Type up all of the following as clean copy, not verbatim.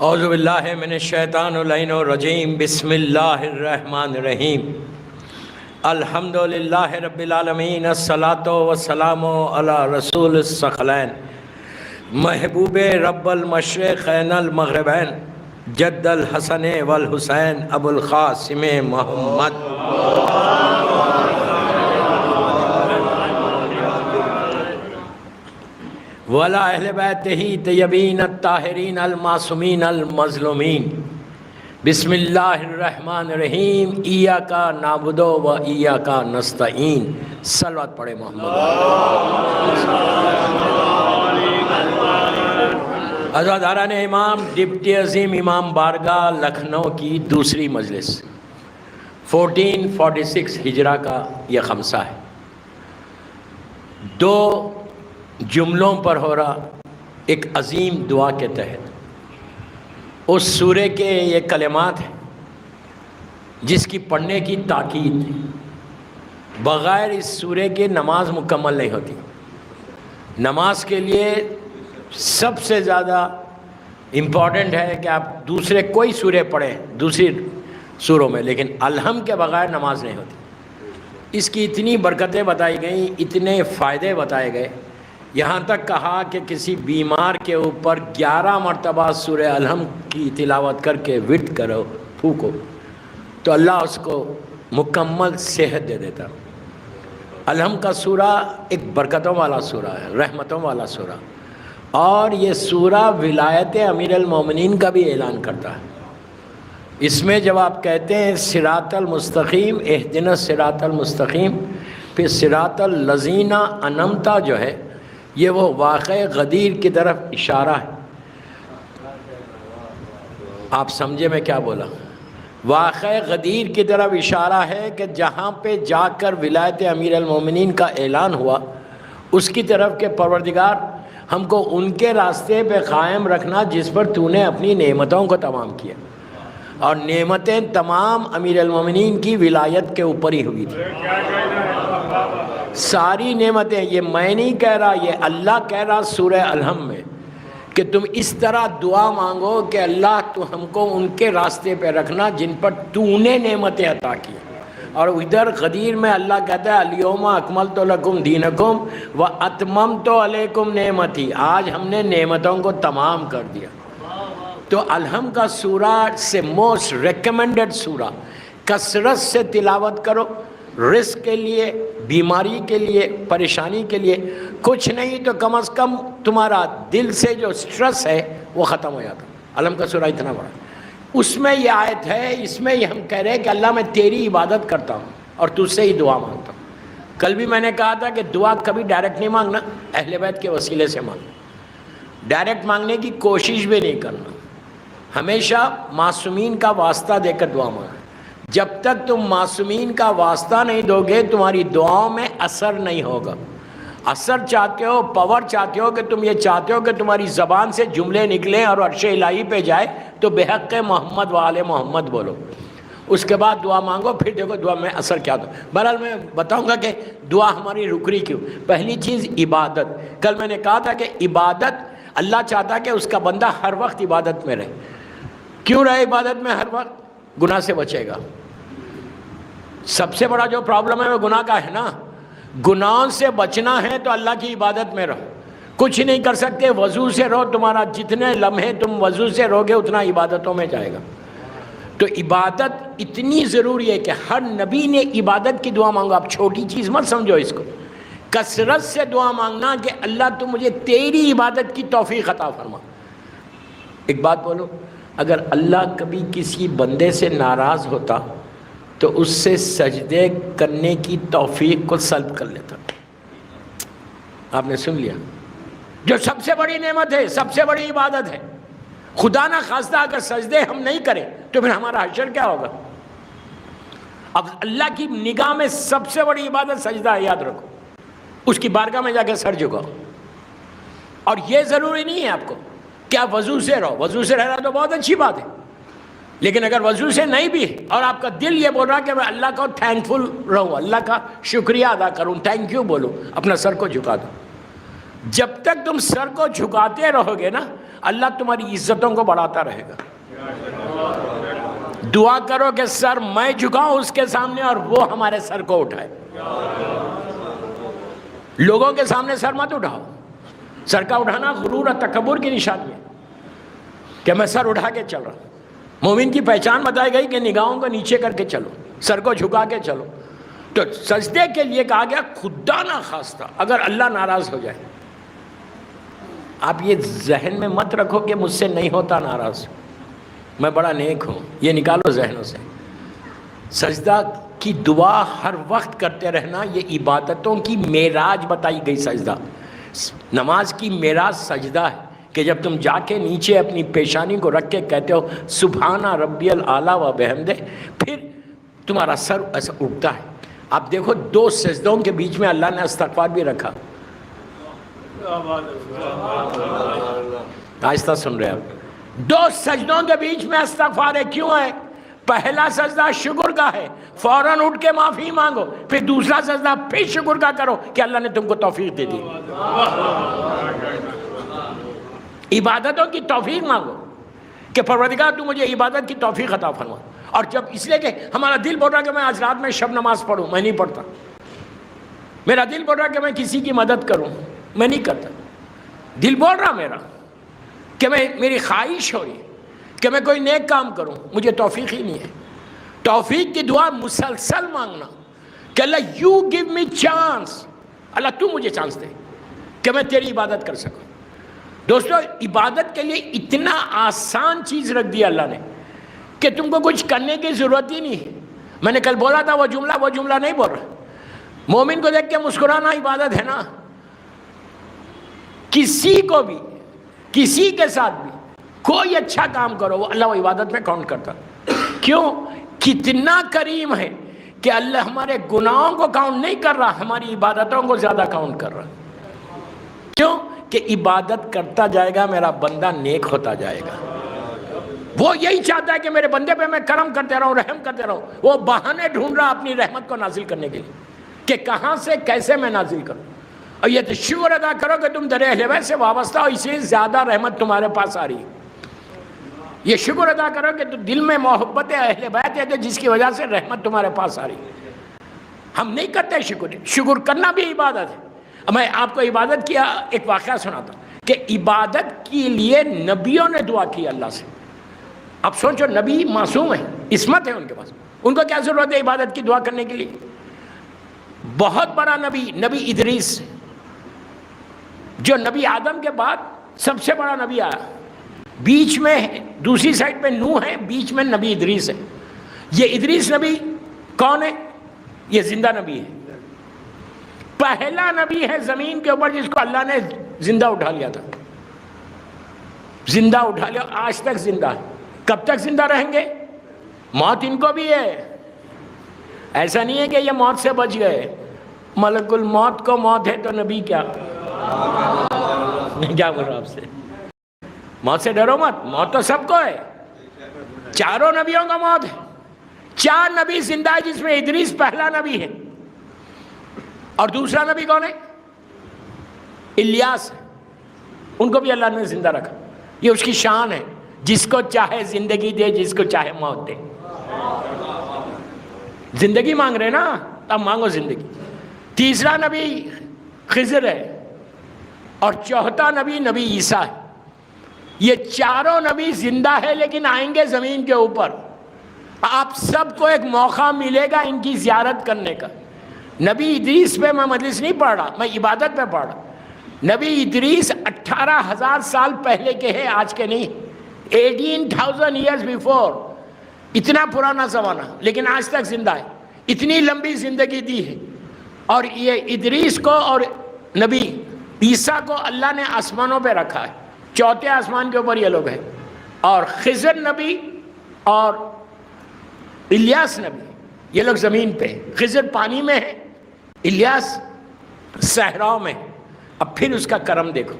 اعوذ باللہ من الشیطان اللعین الرجیم بسم اللہ الرحمن الرحیم الحمدللہ رب العالمین الصلاۃ والسلام علی رسول الثقلین محبوب رب المشرقین المغربین جد الحسن والحسین ابو القاسم محمد ولا اہل بیتہ طیبین الطاہرین المعصومین المظلومین بسم اللہ الرحمن الرحیم ایاک نعبد و ایاک نستعین صلوات پڑھے محمد عزاداران امام ڈپٹی عظیم امام بارگاہ لکھنؤ کی دوسری مجلس 1446 ہجرہ کا یہ خمسہ ہے. دو جملوں پر ہو رہا ایک عظیم دعا کے تحت اس سورے کے یہ کلمات ہیں جس کی پڑھنے کی تاکید بغیر اس سورے کے نماز مکمل نہیں ہوتی. نماز کے لیے سب سے زیادہ امپورٹنٹ ہے کہ آپ دوسرے کوئی سورے پڑھیں دوسری سوروں میں، لیکن الحم کے بغیر نماز نہیں ہوتی. اس کی اتنی برکتیں بتائی گئیں، اتنے فائدے بتائے گئے، یہاں تک کہا کہ کسی بیمار کے اوپر 11 مرتبہ سورہ الحم کی تلاوت کر کے وٹ کرو، پھونکو، تو اللہ اس کو مکمل صحت دے دیتا. الحم کا سورہ ایک برکتوں والا سورہ ہے، رحمتوں والا سورہ، اور یہ سورہ ولایت امیر المومنین کا بھی اعلان کرتا ہے. اس میں جب آپ کہتے ہیں صراط المستقیم، اہدنا الصراط المستقیم، پھر صراط الذین انعمت جو ہے یہ وہ واقع غدیر کی طرف اشارہ ہے. آپ سمجھے میں کیا بولا؟ واقع غدیر کی طرف اشارہ ہے کہ جہاں پہ جا کر ولایت امیر المومنین کا اعلان ہوا اس کی طرف کہ پروردگار ہم کو ان کے راستے پہ قائم رکھنا جس پر تو نے اپنی نعمتوں کو تمام کیا، اور نعمتیں تمام امیر المومنین کی ولایت کے اوپر ہی ہوئی تھی. ساری نعمتیں، یہ میں نہیں کہہ رہا، یہ اللہ کہہ رہا سورہ الحم میں کہ تم اس طرح دعا مانگو کہ اللہ تو ہم کو ان کے راستے پہ رکھنا جن پر تو نے نعمتیں عطا کی. اور ادھر غدیر میں اللہ کہتا ہے الیوم اکملت لکم دینکم واتممت علیکم نعمتی، آج ہم نے نعمتوں کو تمام کر دیا. تو الحم کا سورہ سے موسٹ ریکمینڈڈ سورہ، کثرت سے تلاوت کرو، رزق کے لیے، بیماری کے لیے، پریشانی کے لیے، کچھ نہیں تو کم از کم تمہارا دل سے جو سٹرس ہے وہ ختم ہو جاتا. الحم کا سورہ اتنا بڑا، اس میں یہ آیت ہے، اس میں یہ ہم کہہ رہے ہیں کہ اللہ میں تیری عبادت کرتا ہوں اور تجھ سے ہی دعا مانگتا ہوں. کل بھی میں نے کہا تھا کہ دعا کبھی ڈائریکٹ نہیں مانگنا، اہل بیت کے وسیلے سے مانگنا، ڈائریکٹ مانگنے کی کوشش بھی نہیں کرنا، ہمیشہ معصومین کا واسطہ دے کر دعا مانگنا. جب تک تم معصومین کا واسطہ نہیں دو گے تمہاری دعاؤں میں اثر نہیں ہوگا. اثر چاہتے ہو، پاور چاہتے ہو، کہ تم یہ چاہتے ہو کہ تمہاری زبان سے جملے نکلیں اور عرش الہی پہ جائے، تو بحق محمد و آل محمد بولو، اس کے بعد دعا مانگو، پھر دیکھو دعا میں اثر کیا دو. بہرحال میں بتاؤں گا کہ دعا ہماری رک رہی کیوں. پہلی چیز عبادت. کل میں نے کہا تھا کہ عبادت اللہ چاہتا کہ اس کا بندہ ہر وقت عبادت میں رہے. کیوں رہے عبادت میں ہر وقت؟ گناہ سے بچے گا. سب سے بڑا جو پرابلم ہے وہ گناہ کا ہے نا. گناہوں سے بچنا ہے تو اللہ کی عبادت میں رہو. کچھ نہیں کر سکتے، وضو سے رہو، تمہارا جتنے لمحے تم وضو سے رہو گے اتنا عبادتوں میں جائے گا. تو عبادت اتنی ضروری ہے کہ ہر نبی نے عبادت کی دعا مانگو. آپ چھوٹی چیز مت سمجھو اس کو، کثرت سے دعا مانگنا کہ اللہ تو مجھے تیری عبادت کی توفیق عطا فرما. ایک بات بولو، اگر اللہ کبھی کسی بندے سے ناراض ہوتا تو اس سے سجدے کرنے کی توفیق کو سلب کر لیتا. آپ نے سن لیا، جو سب سے بڑی نعمت ہے، سب سے بڑی عبادت ہے. خدا نہ خواستہ اگر سجدے ہم نہیں کریں تو پھر ہمارا حشر کیا ہوگا؟ اب اللہ کی نگاہ میں سب سے بڑی عبادت سجدہ ہے، یاد رکھو. اس کی بارگاہ میں جا کے سر جھکاؤ. اور یہ ضروری نہیں ہے آپ کو کہ آپ وضو سے رہو. وضو سے رہنا تو بہت اچھی بات ہے، لیکن اگر وضو سے نہیں بھی اور آپ کا دل یہ بول رہا کہ میں اللہ کو تھینکفل رہوں، اللہ کا شکریہ ادا کروں، تھینک یو بولوں، اپنا سر کو جھکا دو. جب تک تم سر کو جھکاتے رہو گے نا، اللہ تمہاری عزتوں کو بڑھاتا رہے گا۔ دعا کرو کہ سر میں جھکاؤں اس کے سامنے اور وہ ہمارے سر کو اٹھائے۔ لوگوں کے سامنے سر مت اٹھاؤ، سر کا اٹھانا غرور اور تکبر کی نشانی ہے کہ میں سر اٹھا کے چل رہا ہوں۔ مومن کی پہچان بتائی گئی کہ نگاہوں کو نیچے کر کے چلو، سر کو جھکا کے چلو۔ تو سجدے کے لیے کہا گیا خدا نہ خواستہ اگر اللہ ناراض ہو جائے، آپ یہ ذہن میں مت رکھو کہ مجھ سے نہیں ہوتا ناراض، میں بڑا نیک ہوں، یہ نکالو ذہنوں سے۔ سجدہ کی دعا ہر وقت کرتے رہنا، یہ عبادتوں کی معراج بتائی گئی۔ سجدہ نماز کی معراج سجدہ ہے کہ جب تم جا کے نیچے اپنی پیشانی کو رکھ کے کہتے ہو سبحان ربی الاعلیٰ و بحمدہ، پھر تمہارا سر ایسا اٹھتا ہے۔ آپ دیکھو دو سجدوں کے بیچ میں اللہ نے استغفار بھی رکھا۔ آہستہ سن رہے آپ، دو سجدوں کے بیچ میں استغفار ہے، کیوں ہے؟ پہلا سجدہ شکر کا ہے، فوراً اٹھ کے معافی مانگو، پھر دوسرا سجدہ پھر شکر کا کرو کہ اللہ نے تم کو توفیق دے دی۔ عبادتوں کی توفیق مانگو کہ پروردگار تو مجھے عبادت کی توفیق عطا فرما۔ اور جب اس لیے کہ ہمارا دل بول رہا کہ میں آج رات میں شب نماز پڑھوں، میں نہیں پڑھتا۔ میرا دل بول رہا کہ میں کسی کی مدد کروں، میں نہیں کرتا۔ دل بول رہا میرا کہ میری خواہش ہو رہی ہے کہ میں کوئی نیک کام کروں، مجھے توفیق ہی نہیں ہے۔ توفیق کی دعا مسلسل مانگنا کہ اللہ یو گیو می چانس، اللہ تو مجھے چانس دے کہ میں تیری عبادت کر سکوں۔ دوستو عبادت کے لیے اتنا آسان چیز رکھ دیا اللہ نے کہ تم کو کچھ کرنے کی ضرورت ہی نہیں ہے۔ میں نے کل بولا تھا وہ جملہ نہیں بول رہا۔ مومن کو دیکھ کے مسکرانا عبادت ہے نا۔ کسی کو بھی، کسی کے ساتھ بھی کوئی اچھا کام کرو، وہ اللہ و عبادت میں کاؤنٹ کرتا۔ کیوں؟ کتنا کریم ہے کہ اللہ ہمارے گناہوں کو کاؤنٹ نہیں کر رہا، ہماری عبادتوں کو زیادہ کاؤنٹ کر رہا۔ کیوں؟ کہ عبادت کرتا جائے گا میرا بندہ نیک ہوتا جائے گا۔ وہ یہی چاہتا ہے کہ میرے بندے پہ میں کرم کرتے رہوں، رحم کرتے رہوں۔ وہ بہانے ڈھونڈ رہا اپنی رحمت کو نازل کرنے کے لیے کہ کہاں سے کیسے میں نازل کروں۔ اور یہ تو شکر ادا کرو کہ تم در اہل بیت سے وابستہ ہو، اس لیے زیادہ رحمت تمہارے پاس آ رہی ہے۔ یہ شکر ادا کرو کہ دل میں محبت اہل بیت ہے کہ جس کی وجہ سے رحمت تمہارے پاس آ رہی ہے۔ ہم نہیں کرتے شکر کرنا بھی عبادت ہے۔ میں آپ کو عبادت کیا ایک واقعہ سناتا ہوں کہ عبادت کے لیے نبیوں نے دعا کی اللہ سے۔ اب سوچو نبی معصوم ہیں، عصمت ہے ان کے پاس، ان کو کیا ضرورت ہے عبادت کی دعا کرنے کے لیے؟ بہت بڑا نبی ادریس، جو نبی آدم کے بعد سب سے بڑا نبی آیا، بیچ میں دوسری سائڈ پہ نوح ہے، بیچ میں نبی ادریس ہے۔ یہ ادریس نبی کون ہے؟ یہ زندہ نبی ہے، پہلا نبی ہے زمین کے اوپر جس کو اللہ نے زندہ اٹھا لیا تھا، زندہ اٹھا لیا، آج تک زندہ ہے۔ کب تک زندہ رہیں گے؟ موت ان کو بھی ہے، ایسا نہیں ہے کہ یہ موت سے بچ گئے۔ ملک الموت کو موت ہے تو نبی کیا بول رہا آپ سے؟ موت سے ڈرو مت، موت تو سب کو ہے، چاروں نبیوں کا موت ہے۔ 4 نبی زندہ ہے جس میں ادریس پہلا نبی ہے، اور دوسرا نبی کون ہے؟ الیاس، ان کو بھی اللہ نے زندہ رکھا۔ یہ اس کی شان ہے، جس کو چاہے زندگی دے، جس کو چاہے موت دے۔ زندگی مانگ رہے نا، اب مانگو زندگی۔ تیسرا نبی خضر ہے، اور چوتھا نبی عیسیٰ ہے۔ یہ چاروں نبی زندہ ہے لیکن آئیں گے زمین کے اوپر۔ آپ سب کو ایک موقع ملے گا ان کی زیارت کرنے کا۔ نبی ادریس پہ میں مجلس نہیں پڑھ رہا، میں عبادت پہ پڑھ رہا۔ نبی ادریس 18,000 سال پہلے کے ہیں، آج کے نہیں، 18,000 years before، اتنا پرانا زمانہ، لیکن آج تک زندہ ہے، اتنی لمبی زندگی دی ہے۔ اور یہ ادریس کو اور نبی عیسیٰ کو اللہ نے آسمانوں پہ رکھا ہے، 4تھے آسمان کے اوپر یہ لوگ ہیں۔ اور خضر نبی اور الیاس نبی یہ لوگ زمین پہ، خضر پانی میں ہے، الیاس صحراؤں میں۔ اب پھر اس کا کرم دیکھو،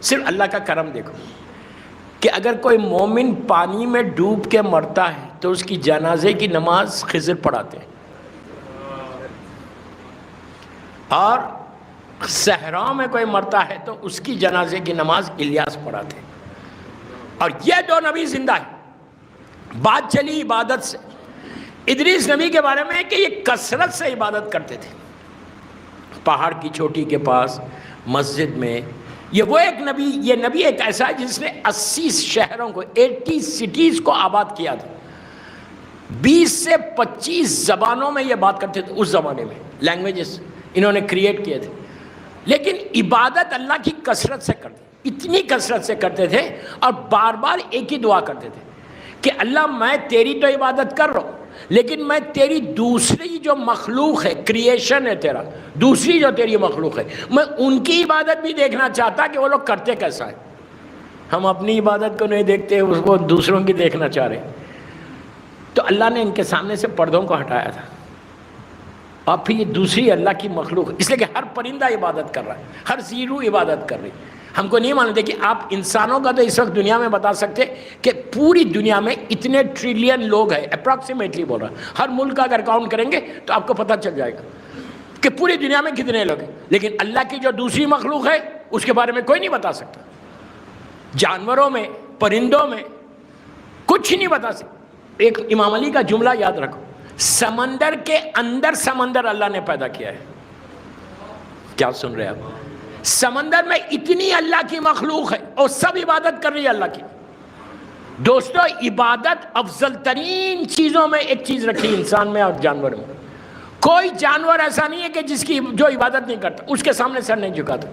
صرف اللہ کا کرم دیکھو کہ اگر کوئی مومن پانی میں ڈوب کے مرتا ہے تو اس کی جنازے کی نماز خضر پڑھاتے ہیں، اور صحراؤں میں کوئی مرتا ہے تو اس کی جنازے کی نماز الیاس پڑھاتے ہیں۔ اور یہ دو نبی زندہ ہیں. بات چلی عبادت سے. ادریس نبی کے بارے میں ہے کہ یہ کثرت سے عبادت کرتے تھے پہاڑ کی چوٹی کے پاس مسجد میں. یہ وہ ایک نبی، یہ نبی ایک ایسا ہے جس نے 80 شہروں کو 80 سٹیز کو آباد کیا تھا. 20 سے 25 زبانوں میں یہ بات کرتے تھے اس زمانے میں. لینگویجز انہوں نے کریٹ کیے تھے. لیکن عبادت اللہ کی کثرت سے کرتے، اتنی کثرت سے کرتے تھے اور بار بار ایک ہی دعا کرتے تھے کہ اللہ میں تیری تو عبادت کر رہا ہوں، لیکن میں تیری دوسری جو مخلوق ہے، کریشن ہے تیرا، دوسری جو تیری مخلوق ہے، میں ان کی عبادت بھی دیکھنا چاہتا کہ وہ لوگ کرتے کیسا ہے. ہم اپنی عبادت کو نہیں دیکھتے، وہ دوسروں کی دیکھنا چاہ رہے. تو اللہ نے ان کے سامنے سے پردوں کو ہٹایا تھا. اور پھر یہ دوسری اللہ کی مخلوق، اس لیے کہ ہر پرندہ عبادت کر رہا ہے، ہر زیرو عبادت کر رہی. ہم کو نہیں مانتے کہ آپ انسانوں کا تو اس وقت دنیا میں بتا سکتے کہ پوری دنیا میں اتنے ٹریلین لوگ ہیں، اپروکسیمیٹلی بول رہا. ہر ملک کا اگر کاؤنٹ کریں گے تو آپ کو پتہ چل جائے گا کہ پوری دنیا میں کتنے لوگ ہیں. لیکن اللہ کی جو دوسری مخلوق ہے اس کے بارے میں کوئی نہیں بتا سکتا. جانوروں میں، پرندوں میں کچھ نہیں بتا سکتا. ایک امام علی کا جملہ یاد رکھو، سمندر کے اندر سمندر اللہ نے پیدا کیا ہے. کیا سن رہے ہیں آپ؟ سمندر میں اتنی اللہ کی مخلوق ہے اور سب عبادت کر رہی ہے اللہ کی. دوستو عبادت افضل ترین چیزوں میں ایک چیز رکھی انسان میں اور جانور میں. کوئی جانور ایسا نہیں ہے کہ جس کی جو عبادت نہیں کرتا اس کے سامنے سر نہیں جھکاتا.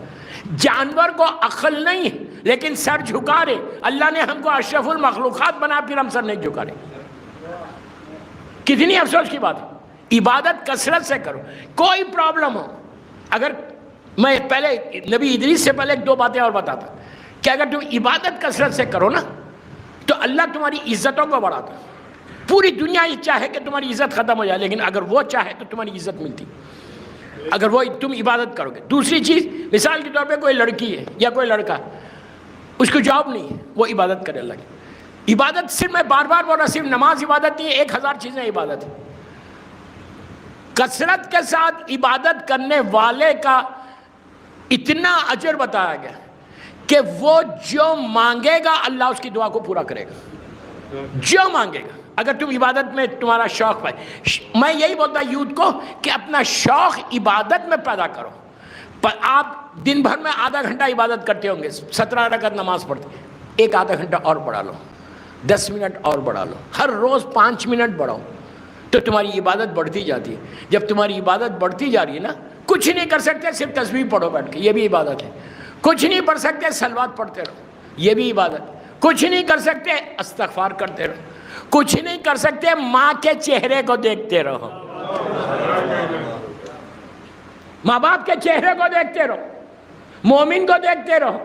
جانور کو عقل نہیں ہے لیکن سر جھکا رہے. اللہ نے ہم کو اشرف المخلوقات بنا پھر ہم سر نہیں جھکا رہے. کتنی افسوس کی بات ہے. عبادت کثرت سے کرو. کوئی پرابلم ہو، اگر میں پہلے نبی ادریس سے پہلے ایک دو باتیں اور بتاتا کہ اگر تم عبادت کثرت سے کرو نا تو اللہ تمہاری عزتوں کو بڑھاتا. پوری دنیا یہ چاہے کہ تمہاری عزت ختم ہو جائے، لیکن اگر وہ چاہے تو تمہاری عزت ملتی اگر وہ تم عبادت کرو گے. دوسری چیز، مثال کے طور پہ کوئی لڑکی ہے یا کوئی لڑکا، اس کو جاب نہیں ہے، وہ عبادت کرے اللہ کی. عبادت صرف میں بار بار بول رہا، صرف نماز عبادت نہیں ہے، 1000 چیزیں عبادت ہے. کثرت کے ساتھ عبادت کرنے والے کا اتنا اجر بتایا گیا کہ وہ جو مانگے گا اللہ اس کی دعا کو پورا کرے گا. جو مانگے گا. اگر تم عبادت میں تمہارا شوق پائے، میں یہی بولتا یوتھ کو کہ اپنا شوق عبادت میں پیدا کرو. پر آپ دن بھر میں آدھا گھنٹہ عبادت کرتے ہوں گے، 17 رکعت نماز پڑھتے، ایک آدھا گھنٹہ اور بڑھا لو، 10 منٹ اور بڑھا لو، ہر روز 5 منٹ بڑھاؤ تو تمہاری عبادت بڑھتی جاتی ہے. جب تمہاری عبادت بڑھتی جا رہی ہے نا، کچھ نہیں کر سکتے صرف تسبیح پڑھو بیٹھ کے، یہ بھی عبادت ہے. کچھ نہیں پڑھ سکتے صلوات پڑھتے رہو، یہ بھی عبادت. کچھ نہیں کر سکتے استغفار کرتے رہو. کچھ نہیں کر سکتے ماں کے چہرے کو دیکھتے رہو، ماں باپ کے چہرے کو دیکھتے رہو، مومن کو دیکھتے رہو.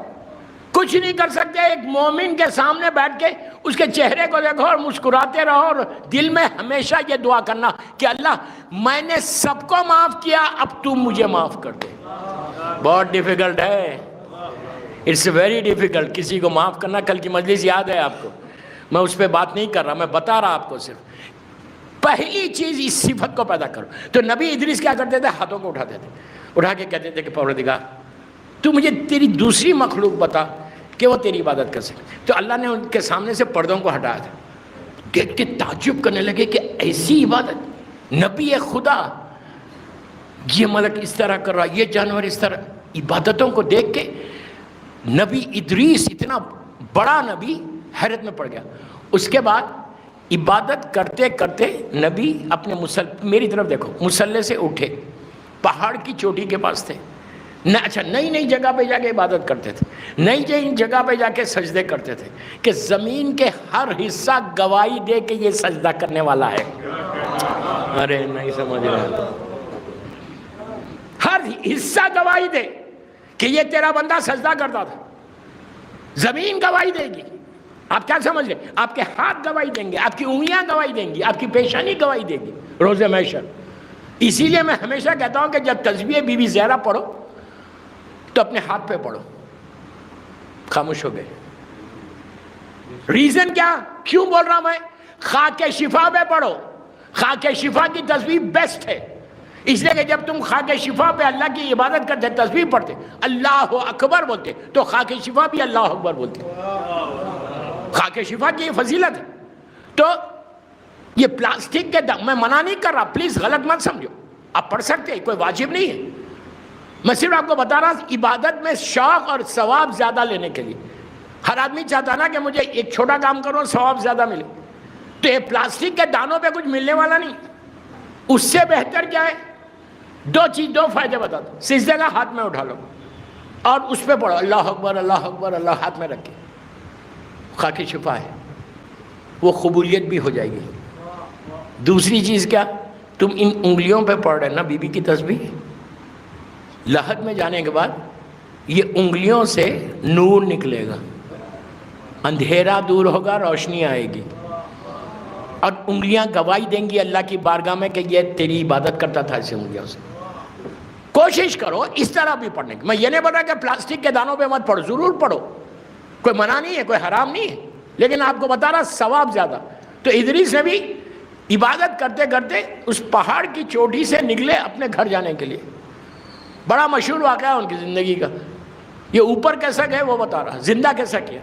کچھ نہیں کر سکتے ایک مومن کے سامنے بیٹھ کے اس کے چہرے کو دیکھو اور مسکراتے رہو اور دل میں ہمیشہ یہ دعا کرنا کہ اللہ میں نے سب کو معاف کیا، اب تو مجھے معاف کر دے. بہت ڈیفیکلٹ ہے، اٹس ویری ڈیفیکلٹ کسی کو معاف کرنا. کل کی مجلس یاد ہے آپ کو، میں اس پہ بات نہیں کر رہا، میں بتا رہا آپ کو. صرف پہلی چیز اس صفت کو پیدا کرو. تو نبی ادریس کیا کرتے تھے؟ ہاتھوں کو اٹھاتے تھے، اٹھا کے کہتے تھے کہ پروردگار تو مجھے تیری دوسری مخلوق بتا کہ وہ تیری عبادت کر سکے. تو اللہ نے ان کے سامنے سے پردوں کو ہٹایا تھا. دیکھ کے تعجب کرنے لگے کہ ایسی عبادت، نبی خدا یہ ملک اس طرح کر رہا، یہ جانور اس طرح. عبادتوں کو دیکھ کے نبی ادریس اتنا بڑا نبی حیرت میں پڑ گیا. اس کے بعد عبادت کرتے کرتے نبی اپنے میری طرف دیکھو، مسلح سے اٹھے، پہاڑ کی چوٹی کے پاس تھے. اچھا نئی نئی جگہ پہ جا کے عبادت کرتے تھے، نئی نئی جگہ پہ جا کے سجدے کرتے تھے کہ زمین کے ہر حصہ گواہی دے کہ یہ سجدہ کرنے والا ہے. ارے نہیں سمجھ رہے، ہر حصہ گواہی دے کہ یہ تیرا بندہ سجدہ کرتا تھا. زمین گواہی دے گی. آپ کیا سمجھ رہے؟ آپ کے ہاتھ گواہی دیں گے، آپ کی انگلیاں گواہی دیں گی، آپ کی پیشانی گواہی دے گی روز محشر. اسی لیے میں ہمیشہ کہتا ہوں کہ جب تسبیح بی بی زہرا پڑھو تو اپنے ہاتھ پہ پڑھو. خاموش ہو گئے. ریزن کیا؟ کیوں بول رہا میں؟ خاک شفا پہ پڑھو. خاک شفا کی تسبیح بیسٹ ہے، اس لیے کہ جب تم خاک شفا پہ اللہ کی عبادت کرتے، تسبیح پڑھتے، اللہ اکبر بولتے، تو خاک شفا بھی اللہ اکبر بولتے. خاک شفا کی یہ فضیلت ہے. تو یہ پلاسٹک کے میں منع نہیں کر رہا، پلیز غلط مت سمجھو، آپ پڑھ سکتے ہیں، کوئی واجب نہیں ہے. میں صرف آپ کو بتا رہا ہوں عبادت میں شوق اور ثواب زیادہ لینے کے لیے. ہر آدمی چاہتا نا کہ مجھے ایک چھوٹا کام کرو ثواب زیادہ ملے. تو یہ پلاسٹک کے دانوں پہ کچھ ملنے والا نہیں. اس سے بہتر کیا ہے؟ دو فائدے بتا دو. سجدے کا ہاتھ میں اٹھا لو اور اس پہ پڑھو اللہ اکبر اللہ اکبر، اللہ ہاتھ میں رکھے، خاک شفا ہے، وہ قبولیت بھی ہو جائے گی. دوسری چیز کیا؟ تم ان انگلیوں پہ پڑھ رہے نا بی بی کی تسبیح، لحد میں جانے کے بعد یہ انگلیوں سے نور نکلے گا، اندھیرا دور ہوگا، روشنی آئے گی، اور انگلیاں گواہی دیں گی اللہ کی بارگاہ میں کہ یہ تیری عبادت کرتا تھا ایسے انگلیوں سے. کوشش کرو اس طرح بھی پڑھنے کی. میں یہ نہیں بول رہا کہ پلاسٹک کے دانوں پہ مت پڑھو، ضرور پڑھو، کوئی منع نہیں ہے، کوئی حرام نہیں ہے، لیکن آپ کو بتا رہا ثواب زیادہ. تو ادریس نے بھی عبادت کرتے کرتے اس پہاڑ کی چوٹی سے نکلے اپنے گھر جانے کے لیے. بڑا مشہور واقعہ ہے ان کی زندگی کا. یہ اوپر کیسا گئے وہ بتا رہا، زندہ کیسا کیا.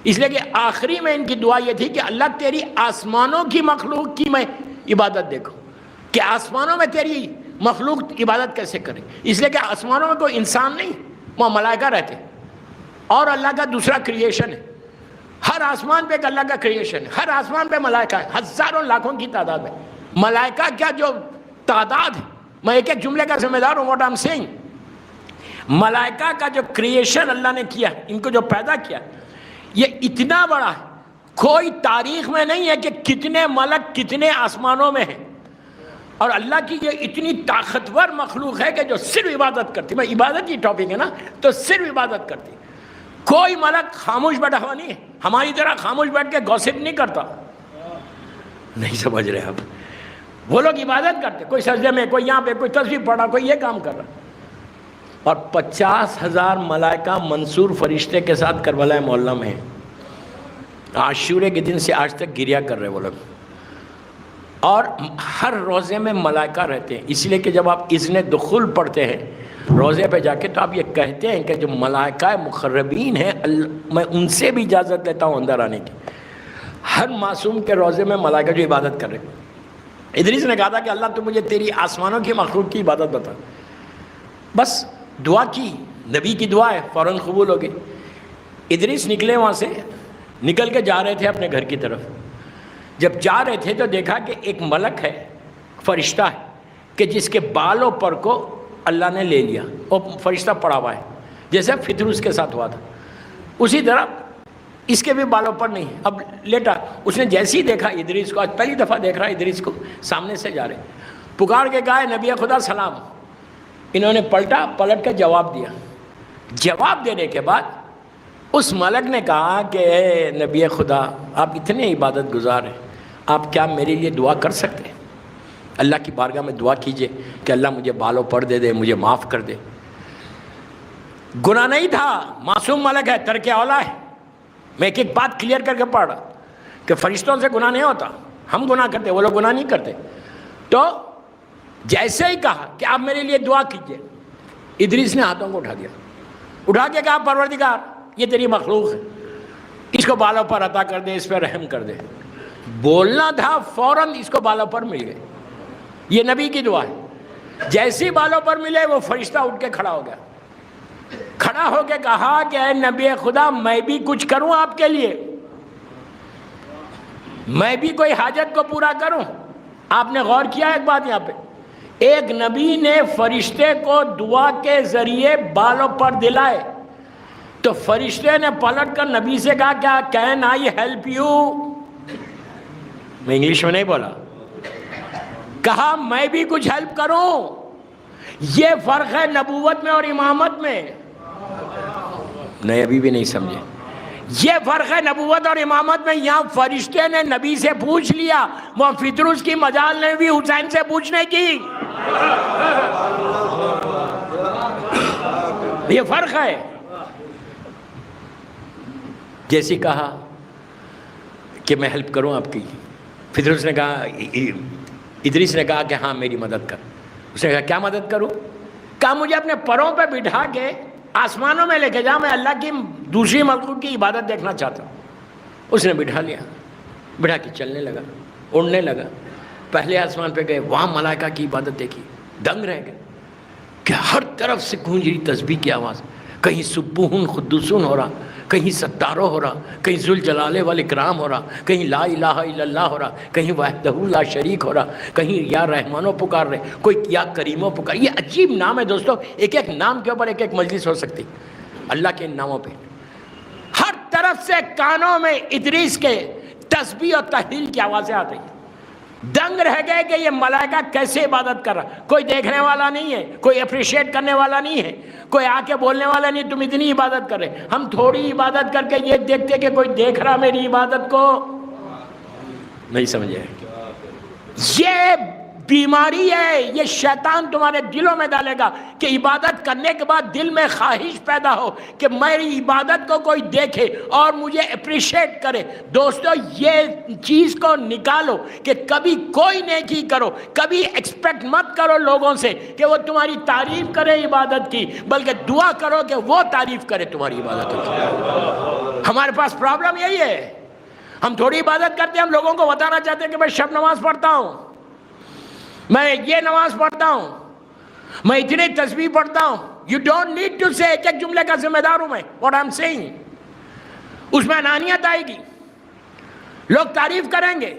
اس لیے کہ آخری میں ان کی دعا یہ تھی کہ اللہ تیری آسمانوں کی مخلوق کی میں عبادت دیکھوں، کہ آسمانوں میں تیری مخلوق عبادت کیسے کرے. اس لیے کہ آسمانوں میں کوئی انسان نہیں، وہاں ملائکہ رہتے اور اللہ کا دوسرا کریشن ہے. ہر آسمان پہ ایک اللہ کا کریشن ہے، ہر آسمان پہ ملائکہ ہے، ہزاروں لاکھوں کی تعداد میں. ملائکہ کیا جو تعداد ہے، میں ایک جملے کا ذمہ دار ہوں. واٹ آئی ایم سیئنگ، ملائکہ کا جو کریشن اللہ نے کیا، ان کو جو پیدا کیا، یہ اتنا بڑا ہے، کوئی تاریخ میں نہیں ہے کہ کتنے ملک کتنے آسمانوں میں ہیں. اور اللہ کی یہ اتنی طاقتور مخلوق ہے کہ جو صرف عبادت کرتی. میں عبادت کی ٹاپک ہے نا، تو صرف عبادت کرتی. کوئی ملک خاموش بیٹھا ہوا نہیں ہے، ہماری طرح خاموش بیٹھ کے گوسپ نہیں کرتا. نہیں سمجھ رہے آپ؟ وہ لوگ عبادت کرتے، کوئی سجدے میں، کوئی یہاں پہ، کوئی تسبیح پڑھا، کوئی یہ کام کر رہا. اور 50,000 ملائکہ منصور فرشتے کے ساتھ کربلا معلیٰ میں ہیں. عاشورے کے دن سے آج تک گریا کر رہے وہ لوگ. اور ہر روزے میں ملائکہ رہتے ہیں. اس لیے کہ جب آپ اذن دخول پڑھتے ہیں روزے پہ جا کے تو آپ یہ کہتے ہیں کہ جو ملائکہ مقربین ہیں میں ان سے بھی اجازت لیتا ہوں اندر آنے کی. ہر معصوم کے روزے میں ملائکہ جو عبادت کر رہے ہیں. ادریس نے کہا تھا کہ اللہ تو مجھے تیری آسمانوں کی مخلوق کی عبادت بتا. بس دعا کی، نبی کی دعا ہے، فوراً قبول ہو گئی. ادریس نکلے وہاں سے، نکل کے جا رہے تھے اپنے گھر کی طرف. جب جا رہے تھے تو دیکھا کہ ایک ملک ہے، فرشتہ ہے، کہ جس کے بالوں پر کو اللہ نے لے لیا. وہ فرشتہ پڑا ہوا ہے جیسے فطروس کے ساتھ ہوا تھا، اسی طرح اس کے بھی بالوں پر نہیں. اب لیٹا، اس نے جیسے ہی دیکھا ادریس کو، آج پہلی دفعہ دیکھ رہا ادریس کو، سامنے سے جا رہے، پکار کے کہا نبی خدا سلام. انہوں نے پلٹ کے جواب دیا. جواب دینے کے بعد اس ملک نے کہا کہ اے نبی خدا، آپ اتنے عبادت گزار ہیں، آپ کیا میرے لیے دعا کر سکتے ہیں؟ اللہ کی بارگاہ میں دعا کیجئے کہ اللہ مجھے بالوں پر دے دے، مجھے معاف کر دے. گناہ نہیں تھا، معصوم ملک ہے، ترک اولا ہے. میں ایک بات کلیئر کر کے پڑھ رہا کہ فرشتوں سے گناہ نہیں ہوتا، ہم گناہ کرتے، وہ لوگ گناہ نہیں کرتے. تو جیسے ہی کہا کہ آپ میرے لیے دعا کیجئے، ادریس نے ہاتھوں کو اٹھا دیا، اٹھا کے کہا پروردگار یہ تیری مخلوق ہے، اس کو بالوں پر عطا کر دے، اس پہ رحم کر دے. بولنا تھا، فوراً اس کو بالوں پر مل گئے. یہ نبی کی دعا ہے. جیسی بالوں پر ملے وہ فرشتہ اٹھ کے کھڑا ہو گیا. کھڑا ہو کے کہا کہ اے نبی خدا، میں بھی کچھ کروں آپ کے لیے، میں بھی کوئی حاجت کو پورا کروں. آپ نے غور کیا ایک بات یہاں پہ، ایک نبی نے فرشتے کو دعا کے ذریعے بالوں پر دلائے، تو فرشتے نے پلٹ کر نبی سے کہا کیا کین آئی ہیلپ یو. میں انگلش میں نہیں بولا، کہا میں بھی کچھ ہیلپ کروں. یہ فرق ہے نبوت میں اور امامت میں. نہیں ابھی بھی نہیں سمجھے. یہ فرق ہے نبوت اور امامت میں. یہاں فرشتے نے نبی سے پوچھ لیا، وہ فطروس کی مجال نے بھی حسین سے پوچھنے کی. یہ فرق ہے. جیسے کہا کہ میں ہیلپ کروں آپ کی، فطروس نے کہا، ادریس نے کہا کہ ہاں میری مدد کر. اس نے کہا کیا مدد کروں؟ کہا مجھے اپنے پروں پہ بٹھا کے آسمانوں میں لے کے جا، میں اللہ کی دوسری مخلوق کی عبادت دیکھنا چاہتا ہوں. اس نے بٹھا لیا، بٹھا کے چلنے لگا، اڑنے لگا، پہلے آسمان پہ گئے، وہاں ملائکہ کی عبادت دیکھی، دنگ رہ گئے کہ ہر طرف سے گونج رہی تسبیح کی آواز، کہیں سبوہن قدوسن ہو رہا، کہیں ستارو ہو رہا، کہیں ذوالجلال والاکرام ہو رہا، کہیں لا الہ الا اللہ ہو رہا، کہیں وحدہ لا شریک ہو رہا، کہیں یا رحمانو پکار رہے، کوئی یا کریمو پکار۔ یہ عجیب نام ہے دوستو، ایک ایک نام کے اوپر ایک ایک مجلس ہو سکتی اللہ کے ناموں پہ۔ ہر طرف سے کانوں میں ادریس کے تسبیح اور تحلیل کی آوازیں آ رہی ہیں، دنگ رہ گئے کہ یہ ملائکہ کیسے عبادت کر رہا، کوئی دیکھنے والا نہیں ہے، کوئی اپریشیٹ کرنے والا نہیں ہے، کوئی آ کے بولنے والا نہیں تم اتنی عبادت کر رہے۔ ہم تھوڑی عبادت کر کے یہ دیکھتے کہ کوئی دیکھ رہا میری عبادت کو، نہیں سمجھے؟ یہ بیماری ہے، یہ شیطان تمہارے دلوں میں ڈالے گا کہ عبادت کرنے کے بعد دل میں خواہش پیدا ہو کہ میری عبادت کو کوئی دیکھے اور مجھے اپریشیٹ کرے۔ دوستو یہ چیز کو نکالو کہ کبھی کوئی نیکی کرو، کبھی ایکسپیکٹ مت کرو لوگوں سے کہ وہ تمہاری تعریف کرے عبادت کی، بلکہ دعا کرو کہ وہ تعریف کرے تمہاری عبادت کی۔ ہمارے پاس پرابلم یہی ہے، ہم تھوڑی عبادت کرتے ہیں، ہم لوگوں کو بتانا چاہتے ہیں کہ میں شب نماز پڑھتا ہوں، میں یہ نماز پڑھتا ہوں، میں اتنی تسبیح پڑھتا ہوں۔ You don't need to say ایک ایک جملے کا ذمہ دار ہوں میں، what I'm saying اس میں انانیت آئے گی، لوگ تعریف کریں گے۔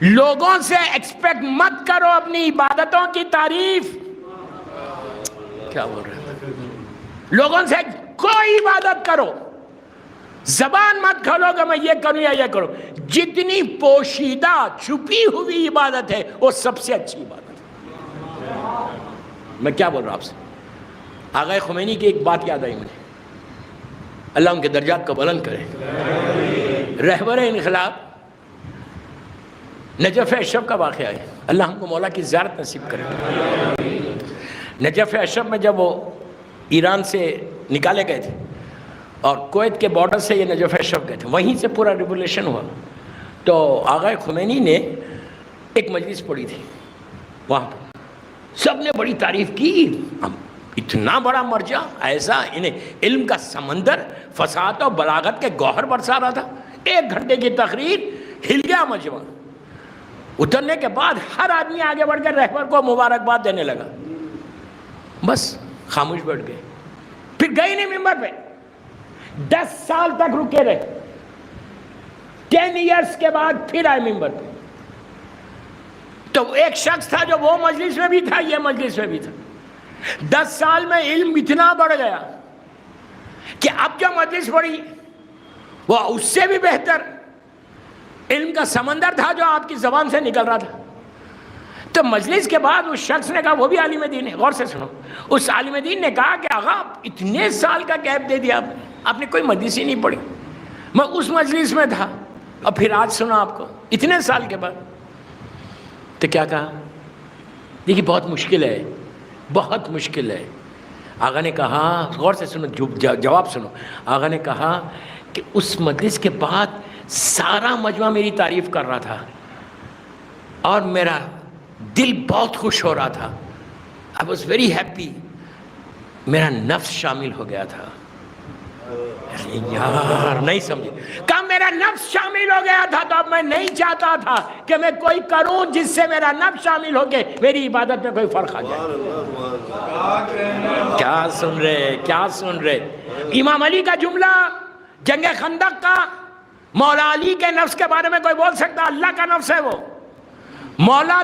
لوگوں سے ایکسپیکٹ مت کرو اپنی عبادتوں کی تعریف۔ کیا بول رہے ہیں؟ لوگوں سے کوئی عبادت کرو، زبان مت کھولو کہ میں یہ کروں یا یہ کروں۔ جتنی پوشیدہ چھپی ہوئی عبادت ہے وہ سب سے اچھی عبادت ہے۔ میں کیا بول رہا ہوں آپ سے؟ آغا خمینی کی ایک بات یاد آئی مجھے، اللہ ان کے درجات کو بلند کرے۔ رہبر انقلاب نجف اشرف کا واقعہ ہے، اللہ ہم کو مولا کی زیارت نصیب کرے۔ نجف اشرف میں جب وہ ایران سے نکالے گئے تھے اور کویت کے بارڈر سے یہ نجف اشرف گئے تھے، وہیں سے پورا ریولیوشن ہوا، تو آغا خمینی نے ایک مجلس پڑھی تھی، وہاں پہ سب نے بڑی تعریف کی، اتنا بڑا مرجع، ایسا انہیں علم کا سمندر، فصاحت و بلاغت کے گوہر برسا رہا تھا۔ 1 گھنٹے کی تقریر، ہل گیا مجمع۔ اترنے کے بعد ہر آدمی آگے بڑھ کر رہبر کو مبارکباد دینے لگا، بس خاموش بیٹھ گئے، پھر گئے نہیں ممبر پہ، 10 سال تک رکے رہے، 10 ایئرس کے بعد پھر آئے ممبر پہ۔ تو ایک شخص تھا جو وہ مجلس میں بھی تھا، یہ مجلس میں بھی تھا۔ 10 سال میں علم اتنا بڑھ گیا کہ اب جو مجلس پڑھی وہ اس سے بھی بہتر علم کا سمندر تھا جو آپ کی زبان سے نکل رہا تھا۔ تو مجلس کے بعد اس شخص نے کہا، وہ بھی عالم دین ہے، غور سے سنو، اس عالم دین نے کہا کہ آغا اتنے سال کا گیپ دے دیا آپ نے کوئی مجلس ہی نہیں پڑھی، میں اس مجلس میں تھا اور پھر آج سنا آپ کو اتنے سال کے بعد۔ تو کیا کہا؟ دیکھیے بہت مشکل ہے، بہت مشکل ہے۔ آغا نے کہا، غور سے سنو، جواب سنو، آغا نے کہا کہ اس مجلس کے بعد سارا مجمع میری تعریف کر رہا تھا اور میرا دل بہت خوش ہو رہا تھا، I was very happy، میرا نفس شامل ہو گیا تھا۔ یار نہیں سمجھے، کہا میرا نفس شامل ہو گیا تھا، تو اب میں نہیں چاہتا تھا کہ میں کوئی کروں جس سے میرا نفس شامل ہو کے میری عبادت میں کوئی فرق آ جائے۔ کیا سن رہے، کیا سن رہے؟ امام علی کا جملہ جنگ خندق کا، مولا علی کے نفس کے بارے میں کوئی بول سکتا؟ اللہ کا نفس ہے وہ۔ مولا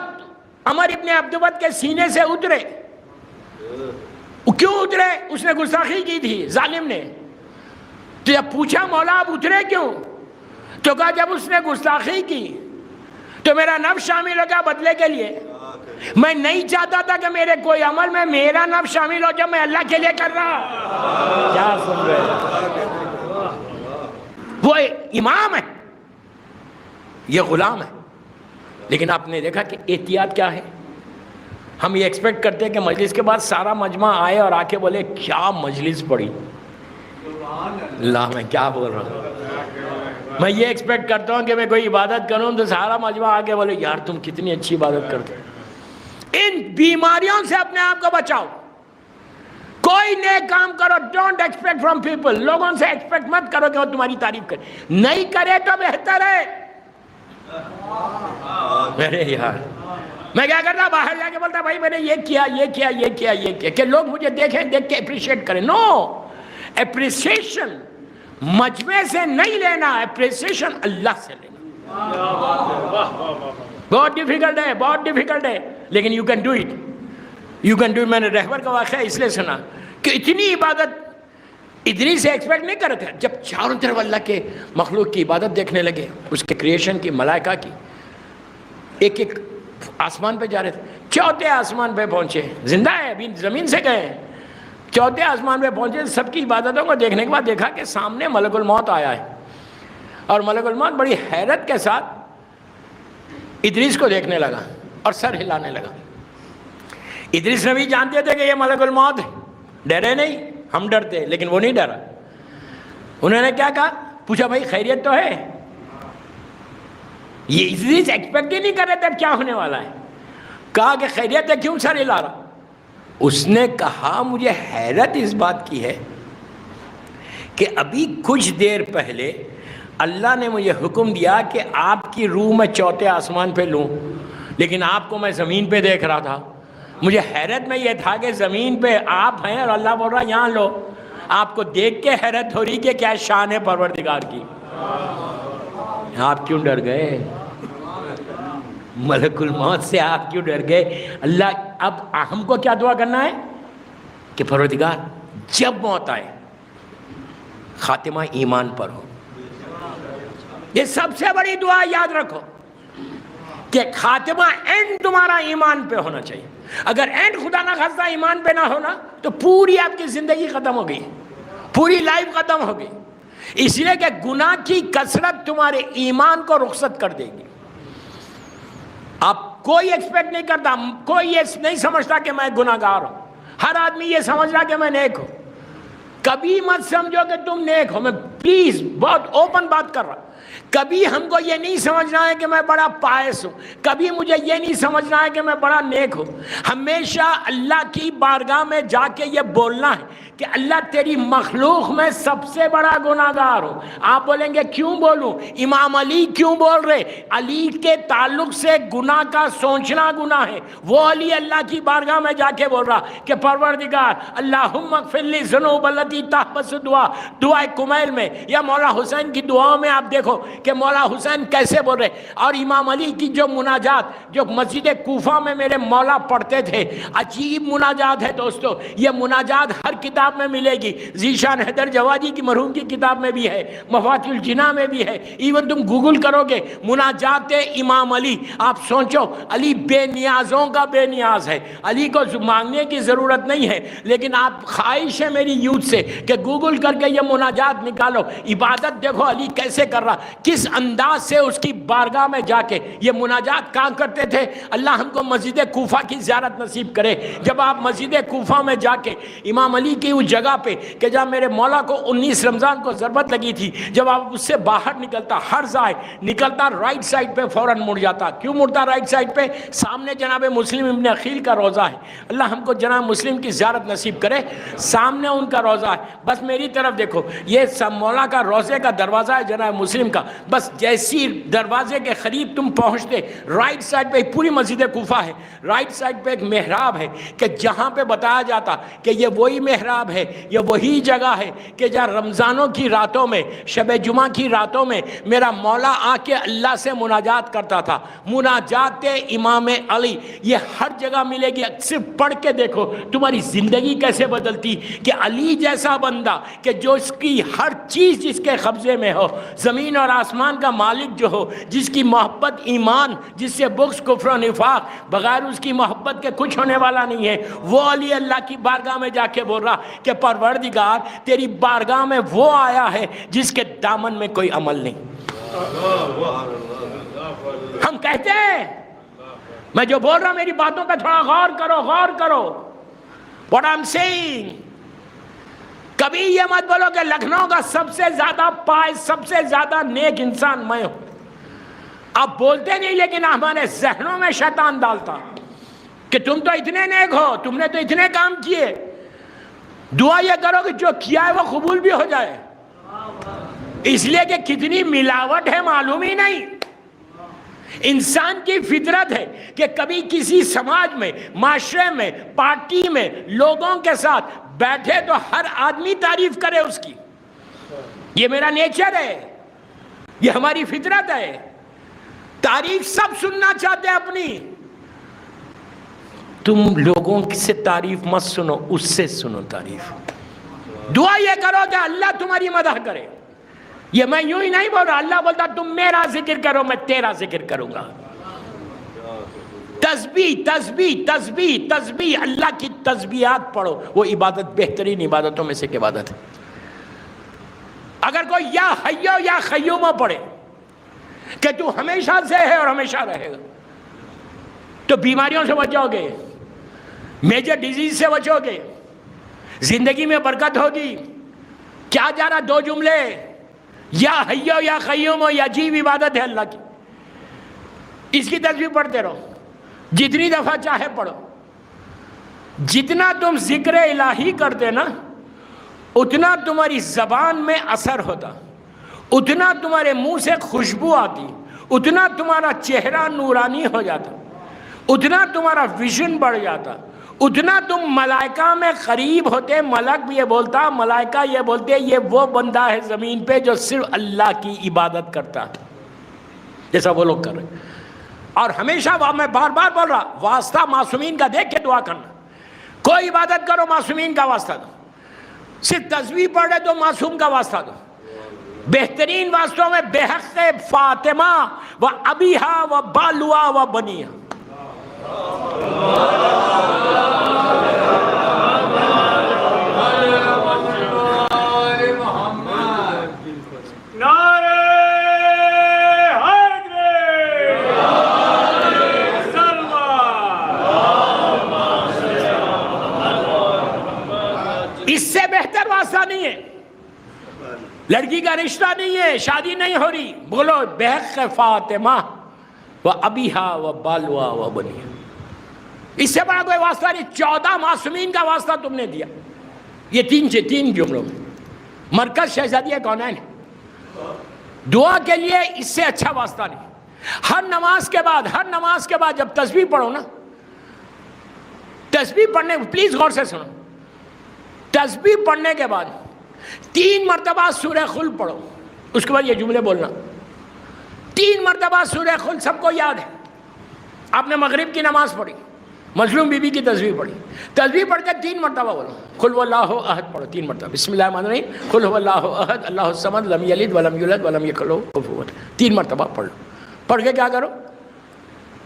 عمر ابن عبدود کے سینے سے اترے، کیوں اترے؟ اس نے گستاخی کی تھی ظالم نے۔ تو جب پوچھا مولا آپ اترے کیوں؟ تو کہا جب اس نے گستاخی کی تو میرا نفس شامل ہو گیا بدلے کے لیے، میں نہیں چاہتا تھا کہ میرے کوئی عمل میں میرا نفس شامل ہو جب میں اللہ کے لیے کر رہا۔ کیا سن رہے؟ وہ امام ہے، یہ غلام ہے، لیکن آپ نے دیکھا کہ احتیاط کیا ہے؟ ہم یہ ایکسپیکٹ کرتے ہیں کہ مجلس کے بعد سارا مجمع آئے اور آ کے بولے کیا مجلس پڑی۔ اللہ میں کیا بول رہا ہوں، میں یہ ایکسپیکٹ کرتا ہوں کہ میں کوئی عبادت کروں تو سارا مجمع آ کے بولے یار تم کتنی اچھی عبادت کرتے۔ ان بیماریوں سے اپنے آپ کو بچاؤ۔ کوئی نیک کام کرو, ڈونٹ ایکسپیکٹ فرام پیپل. لوگوں سے ایکسپیکٹ مت کرو کہ وہ تمہاری تعریف کرے, نہیں کرے تو بہتر ہے. ارے یار میں کیا کرتا, باہر جا کے بولتا بھائی میں نے یہ کیا یہ کیا یہ کیا یہ کیا, کہ لوگ مجھے دیکھیں, دیکھ کے اپریشیٹ کریں. نو, اپریسیشن مجمع سے نہیں لینا, اپریسیشن اللہ سے لینا. بہت ڈیفیکلٹ ہے, بہت ڈیفیکلٹ ہے, لیکن you can do it, you can do it. میں نے رہبر کا واقعہ اس لیے سنا کہ اتنی عبادت ادریس سے ایکسپیکٹ نہیں کرتے. جب چاروں طرف اللہ کے مخلوق کی عبادت دیکھنے لگے, اس کے کریشن کی, ملائکہ کی, ایک ایک آسمان پہ جا رہے تھے, چوتھے آسمان پہ پہنچے, زندہ ہے ابھی, زمین سے گئے, چوتھے آسمان پہ پہنچے. سب کی عبادتوں کو دیکھنے کے بعد دیکھا کہ سامنے ملک الموت آیا ہے, اور ملک الموت بڑی حیرت کے ساتھ ادریس کو دیکھنے لگا اور سر ہلانے لگا. ادریس نبی جانتے تھے کہ یہ ملک الموت ہے, ڈرے نہیں, ہم ڈرتے, لیکن وہ نہیں ڈرا. انہوں نے کیا کہا, پوچھا بھائی خیریت تو ہے؟ یہ ادریس ایکسپیکٹ ہی نہیں کر رہے تھے کیا ہونے والا ہے. کہا کہ خیریت ہے, کیوں سر ہلا رہا؟ اس نے کہا مجھے حیرت اس بات کی ہے کہ ابھی کچھ دیر پہلے اللہ نے مجھے حکم دیا کہ آپ کی روح میں چوتھے آسمان پہ لوں, لیکن آپ کو میں زمین پہ دیکھ رہا تھا. مجھے حیرت میں یہ تھا کہ زمین پہ آپ ہیں اور اللہ بول رہا یہاں لو. آپ کو دیکھ کے حیرت ہو رہی کہ کیا شان ہے پروردگار کی. آپ کیوں ڈر گئے؟ ملک الموت سے آپ کیوں ڈر گئے؟ اللہ, اب ہم کو کیا دعا کرنا ہے کہ پروردگار جب موت آئے خاتمہ ایمان پر ہو. یہ سب سے بڑی دعا یاد رکھو کہ خاتمہ اینڈ تمہارا ایمان پہ ہونا چاہیے. اگر اینڈ خدا نہ خواستہ ایمان پہ نہ ہونا تو پوری آپ کی زندگی ختم ہو گئی, پوری لائف ختم ہو گئی. اس لیے کہ گناہ کی کثرت تمہارے ایمان کو رخصت کر دے گی. آپ کوئی ایکسپیکٹ نہیں کرتا, کوئی یہ نہیں سمجھتا کہ میں گناہ گار ہوں. ہر آدمی یہ سمجھ رہا کہ میں نیک ہوں. کبھی مت سمجھو کہ تم نیک ہو. میں پلیز بہت اوپن بات کر رہا ہوں. کبھی ہم کو یہ نہیں سمجھنا ہے کہ میں بڑا پائس ہوں, کبھی مجھے یہ نہیں سمجھنا ہے کہ میں بڑا نیک ہوں. ہمیشہ اللہ کی بارگاہ میں جا کے یہ بولنا ہے کہ اللہ تیری مخلوق میں سب سے بڑا گناہگار ہوں. آپ بولیں گے کیوں بولوں؟ امام علی کیوں بول رہے؟ علی کے تعلق سے گناہ کا سوچنا گناہ ہے. وہ علی اللہ کی بارگاہ میں جا کے بول رہا کہ پروردگار اللہم اغفر لی ذنوب التی تحبس دعا, دعائے کمیل میں یا مولا حسین کی دعاؤں میں آپ دیکھو کہ مولا حسین کیسے بول رہے. اور امام علی کی جو مناجات جو مسجد کوفہ میں میرے مولا پڑھتے تھے, عجیب مناجات ہے دوستو. یہ مناجات ہر کتاب میں ملے گی. ذیشان حیدر جوادی کی مرحوم کی کتاب میں بھی ہے, مفاتیح الجناح میں بھی ہے. ایون تم گوگل کرو گے مناجات امام علی, آپ سوچو علی بے نیازوں کا بے نیاز ہے. علی کو مانگنے کی ضرورت نہیں ہے, لیکن آپ خواہش ہے میری یوتھ سے کہ گوگل کر کے یہ مناجات نکالو. عبادت دیکھو علی کیسے کر رہا, کس انداز سے اس کی بارگاہ میں جا کے یہ مناجات کہاں کرتے تھے. اللہ ہم کو مسجد کوفہ کی زیارت نصیب کرے. جب آپ مسجد کوفہ میں جا کے امام علی کی اس جگہ پہ کہ جب میرے مولا کو 19 رمضان کو ضربت لگی تھی, جب آپ اس سے باہر نکلتا, ہر ضائع نکلتا رائٹ سائڈ پہ فوراً مڑ جاتا. کیوں مڑتا رائٹ سائڈ پہ؟ سامنے جناب مسلم ابن عقیل کا روضہ ہے. اللہ ہم کو جناب مسلم کی زیارت نصیب کرے. سامنے ان کا روضہ ہے, بس میری طرف دیکھو, یہ مولا کا روضے کا دروازہ ہے جناب مسلم کا. بس جیسی دروازے کے قریب تم پہنچتے, رائٹ سائڈ پہ پوری مسجد کوفہ ہے, رائٹ سائڈ پہ ایک محراب ہے کہ جہاں پہ بتایا جاتا کہ یہ وہی محراب ہے, یہ وہی جگہ ہے کہ جہاں رمضانوں کی راتوں میں, شب جمعہ کی راتوں میں میرا مولا آ کے اللہ سے مناجات کرتا تھا. مناجات امام علی یہ ہر جگہ ملے گی. صرف پڑھ کے دیکھو تمہاری زندگی کیسے بدلتی کہ علی جیسا بندہ کہ جو اس کی ہر چیز جس کے قبضے میں ہو, زمین اور آسمان کا مالک جو ہو, جس کی محبت ایمان, جس سے بغض کفر و نفاق, بغیر اس کی محبت کے کچھ ہونے والا نہیں ہے, وہ علی اللہ کی بارگاہ میں جا کے بول رہا کہ پروردگار تیری بارگاہ میں وہ آیا ہے جس کے دامن میں کوئی عمل نہیں. ہم کہتے ہیں, میں جو بول رہا ہوں میری باتوں پہ تھوڑا غور کرو, غور کرو what I'm saying. کبھی یہ مت بولو کہ لکھنؤ کا سب سے زیادہ پائے, سب سے زیادہ نیک انسان میں ہوں. آپ بولتے نہیں, لیکن ہمارے ذہنوں میں شیطان ڈالتا کہ تم تو اتنے نیک ہو, تم نے تو اتنے کام کیے. دعا یہ کرو کہ جو کیا ہے وہ قبول بھی ہو جائے، اس لیے کہ کتنی ملاوٹ ہے معلوم ہی نہیں۔ انسان کی فطرت ہے کہ کبھی کسی سماج میں، معاشرے میں، پارٹی میں لوگوں کے ساتھ بیٹھے تو ہر آدمی تعریف کرے اس کی، یہ میرا نیچر ہے، یہ ہماری فطرت ہے، تعریف سب سننا چاہتے ہیں اپنی۔ تم لوگوں سے تعریف مت سنو، اس سے سنو تعریف۔ دعا یہ کرو کہ اللہ تمہاری مدح کرے، یہ میں یوں ہی نہیں بول رہا، اللہ بولتا تم میرا ذکر کرو میں تیرا ذکر کروں گا۔ تسبیح تسبیح تسبیح تسبیح، اللہ کی تسبیحات پڑھو، وہ عبادت بہترین عبادتوں میں سے ایک عبادت ہے۔ اگر کوئی یا حیو یا قیوم پڑھے کہ تو ہمیشہ سے ہے اور ہمیشہ رہے گا، تو بیماریوں سے بچو گے، میجر ڈیزیز سے بچو گے، زندگی میں برکت ہوگی۔ کیا جا رہا؟ دو جملے، یا حیو یا قیوم، یہ عجیب عبادت ہے اللہ کی، اس کی تسبیح پڑھتے رہو، جتنی دفعہ چاہے پڑھو۔ جتنا تم ذکر الہی کرتے نا، اتنا تمہاری زبان میں اثر ہوتا، اتنا تمہارے منہ سے خوشبو آتی، اتنا تمہارا چہرہ نورانی ہو جاتا، اتنا تمہارا ویژن بڑھ جاتا، اتنا تم ملائکہ میں قریب ہوتے۔ ملک بھی یہ بولتا، ملائکہ یہ بولتے یہ وہ بندہ ہے زمین پہ جو صرف اللہ کی عبادت کرتا ہے، جیسا وہ لوگ کر رہے ہیں۔ اور ہمیشہ میں بار بار بول رہا، واسطہ معصومین کا دیکھ کے دعا کرنا۔ کوئی عبادت کرو معصومین کا واسطہ دو، صرف تسبیح پڑھ رہے تو معصوم کا واسطہ دو۔ بہترین واسطوں میں بحق فاطمہ و ابیہا و بالوا و بنیہا، اس سے بہتر واسطہ نہیں ہے۔ لڑکی کا رشتہ نہیں ہے، شادی نہیں ہو رہی، بولو بحق فاطمہ و ابیہا و بالوا و بنیہا، اس سے بڑا کوئی واسطہ نہیں۔ 14 معصومین کا واسطہ تم نے دیا، یہ تین جملوں میں۔ مرکز شہزادی کونین، دعا کے لیے اس سے اچھا واسطہ نہیں۔ ہر نماز کے بعد جب تسبیح پڑھو نا، تسبیح پڑھنے، پلیز غور سے سنو، تسبیح پڑھنے کے بعد 3 مرتبہ سورہ خل پڑھو، اس کے بعد یہ جملے بولنا۔ 3 مرتبہ سورہ خل سب کو یاد ہے، آپ نے مغرب کی نماز پڑھی، مظلوم بی بی کی تسبیح پڑھی، تسبیح پڑھ کے 3 مرتبہ بولو، قل هو اللہ احد پڑھو 3 مرتبہ، بسم اللہ الرحمن الرحیم، قل هو اللہ احد اللہ الصمد لم یلد ولم یولد ولم یکن لہ کفوا احد، 3 مرتبہ پڑھ لو۔ پڑھ کے کیا کرو؟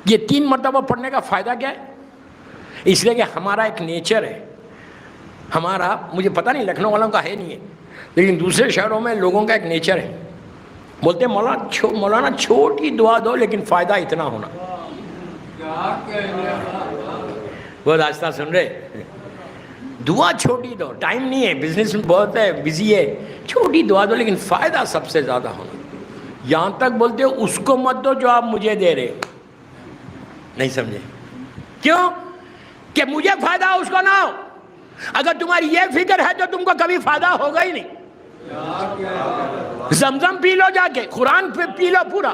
یہ 3 مرتبہ پڑھنے کا فائدہ کیا ہے؟ اس لیے کہ ہمارا ایک نیچر ہے، ہمارا، مجھے پتہ نہیں لکھنؤ والوں کا ہے نہیں ہے، لیکن دوسرے شہروں میں لوگوں کا ایک نیچر ہے، بولتے ہیں مولانا چھوٹی دعا دو لیکن فائدہ اتنا ہونا۔ بہت آہستہ سن رہے، دعا چھوٹی دو، ٹائم نہیں ہے، بزنس میں بہت ہے، بزی ہے، چھوٹی دعا دو لیکن فائدہ سب سے زیادہ ہونا۔ یہاں تک بولتے ہو اس کو مت دو جو آپ مجھے دے رہے، نہیں سمجھے؟ کیوں؟ کہ مجھے فائدہ اس کو نہ ہو۔ اگر تمہاری یہ فکر ہے تو تم کو کبھی فائدہ ہوگا ہی نہیں۔ زمزم پی لو جا کے، قرآن پہ پی لو پورا،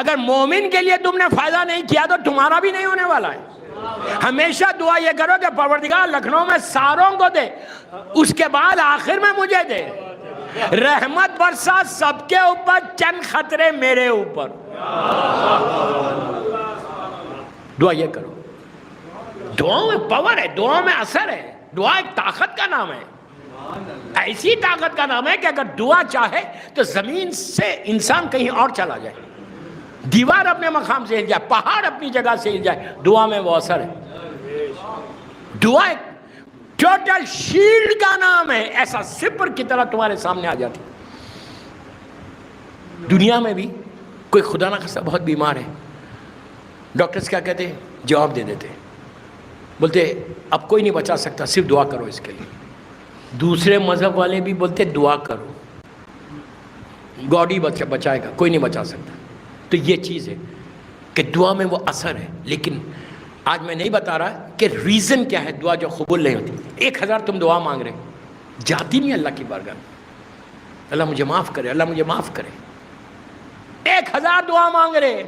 اگر مومن کے لیے تم نے فائدہ نہیں کیا تو تمہارا بھی نہیں ہونے والا ہے۔ ہمیشہ دعا یہ کرو کہ پروردگار لکھنؤ میں ساروں کو دے، اس کے بعد آخر میں مجھے دے، رحمت برسا سب کے اوپر، چند خطرے میرے اوپر۔ دعا یہ کرو، دعا میں پاور ہے، دعا میں اثر ہے، دعا ایک طاقت کا نام ہے، ایسی طاقت کا نام ہے کہ اگر دعا چاہے تو زمین سے انسان کہیں اور چلا جائے، دیوار اپنے مقام سے ہل جائے، پہاڑ اپنی جگہ سے ہل جائے، دعا میں وہ اثر ہے۔ دعا ایک ٹوٹل شیلڈ کا نام ہے، ایسا سپر کی طرح تمہارے سامنے آ جاتی۔ دنیا میں بھی کوئی خدا نہ خواستہ بہت بیمار ہے، ڈاکٹرز کیا کہتے ہیں؟ جواب دے دیتے، بولتے اب کوئی نہیں بچا سکتا، صرف دعا کرو اس کے لیے۔ دوسرے مذہب والے بھی بولتے دعا کرو، گاڈ ہی بچائے گا، کوئی نہیں بچا سکتا۔ تو یہ چیز ہے کہ دعا میں وہ اثر ہے، لیکن آج میں نہیں بتا رہا کہ ریزن کیا ہے دعا جو قبول نہیں ہوتی. 1000 تم دعا مانگ رہے جاتی نہیں اللہ کی بارگاہ میں. اللہ مجھے معاف کرے, اللہ مجھے معاف کرے. 1000 دعا مانگ رہے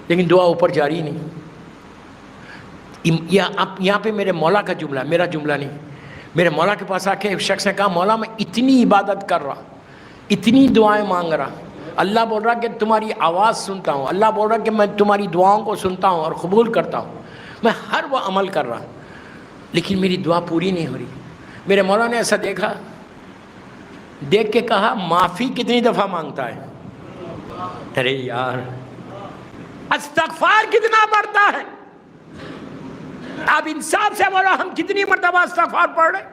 لیکن دعا اوپر جاری نہیں. یہاں پہ میرے مولا کا جملہ, میرا جملہ نہیں. میرے مولا کے پاس آ کے ایک شخص نے کہا مولا میں اتنی عبادت کر رہا, اتنی دعائیں مانگ رہا, اللہ بول رہا کہ تمہاری آواز سنتا ہوں, اللہ بول رہا کہ میں تمہاری دعاؤں کو سنتا ہوں اور قبول کرتا ہوں, میں ہر وہ عمل کر رہا لیکن میری دعا پوری نہیں ہو رہی. میرے مولا نے ایسا دیکھا, دیکھ کے کہا معافی کتنی دفعہ مانگتا ہے؟ ارے یار استغفار کتنا پڑھتا ہے؟ آپ انصاف سے بولو, ہم کتنی مرتبہ استغفار پڑھ رہے,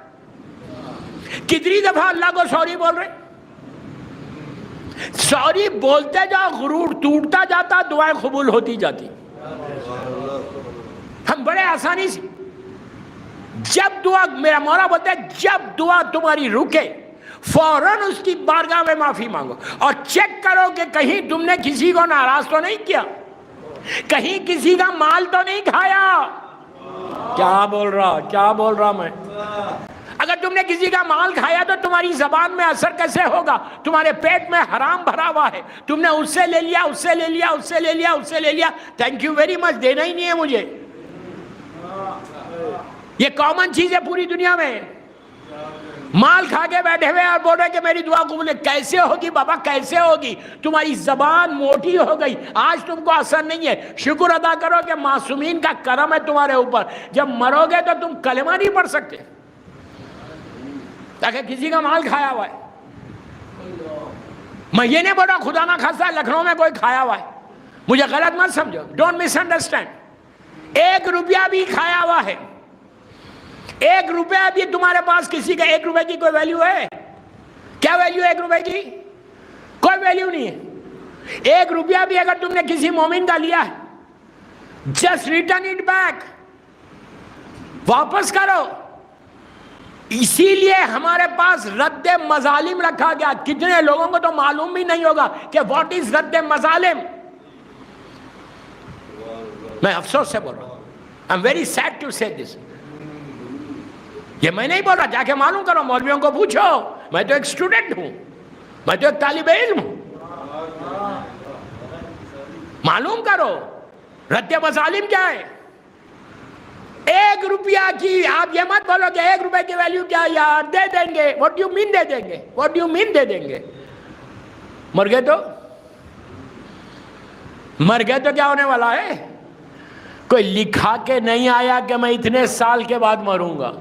کتنی دفعہ اللہ کو سوری بول رہے. سوری بولتے جاؤ, غرور ٹوٹتا جاتا, دعائیں قبول ہوتی جاتی. ہم بڑے آسانی سے جب دعا, میرا مولا بولتا ہے جب دعا تمہاری رکے فوراً اس کی بارگاہ میں معافی مانگو اور چیک کرو کہ کہیں تم نے کسی کو ناراض تو نہیں کیا, کہیں کسی کا مال تو نہیں کھایا. کیا بول رہا میں. اگر تم نے کسی کا مال کھایا تو تمہاری زبان میں اثر کیسے ہوگا؟ تمہارے پیٹ میں حرام بھرا ہوا ہے, تم نے اس سے لے لیا, اس سے لے لیا, اس سے لے لیا, اس سے لے لیا, تھینک یو ویری مچ, دینا ہی نہیں ہے مجھے. یہ کامن چیز ہے پوری دنیا میں. مال کھا کے بیٹھے ہوئے اور بول رہے کہ میری دعا قبول ہے. کیسے ہوگی بابا, کیسے ہوگی؟ تمہاری زبان موٹی ہو گئی, آج تم کو اثر نہیں ہے. شکر ادا کرو کہ معصومین کا کرم ہے تمہارے اوپر. جب مرو گے تو تم کلمہ نہیں پڑھ سکتے تاکہ کسی کا مال کھایا ہوا ہے. میں یہ نہیں بول رہا خدا نہ خاصا لکھنؤ میں کوئی کھایا ہوا ہے, مجھے غلط مت سمجھو, ڈونٹ مس انڈرسٹینڈ. 1 روپیہ بھی کھایا ہوا ہے, 1 روپیہ بھی تمہارے پاس, کسی کا 1 روپے کی کوئی ویلیو ہے؟ کیا ویلیو ہے 1 روپے کی؟ کوئی ویلیو نہیں ہے. 1 روپیہ بھی اگر تم نے کسی مومن کا لیا ہے, جسٹ ریٹرن اٹ بیک, واپس کرو. اسی لیے ہمارے پاس رد مظالم رکھا گیا. کتنے لوگوں کو تو معلوم بھی نہیں ہوگا کہ واٹ از رد مظالم. میں افسوس سے بول رہا ہوں, I am very sad to say this. یہ میں نہیں بول رہا, جا کے معلوم کرو, مولویوں کو پوچھو. میں تو ایک اسٹوڈنٹ ہوں, میں تو ایک طالب علم ہوں. معلوم کرو رد مظالم کیا ہے. 1 روپیہ کی, آپ یہ مت بولو کہ 1 روپے کی ویلیو کیا یار, دے دیں گے. واٹ ڈو یو مین دے دیں گے؟ واٹ ڈو یو مین دے دیں گے؟ مر گئے تو کیا ہونے والا ہے؟ کوئی لکھا کے نہیں آیا کہ میں اتنے سال کے بعد مروں گا.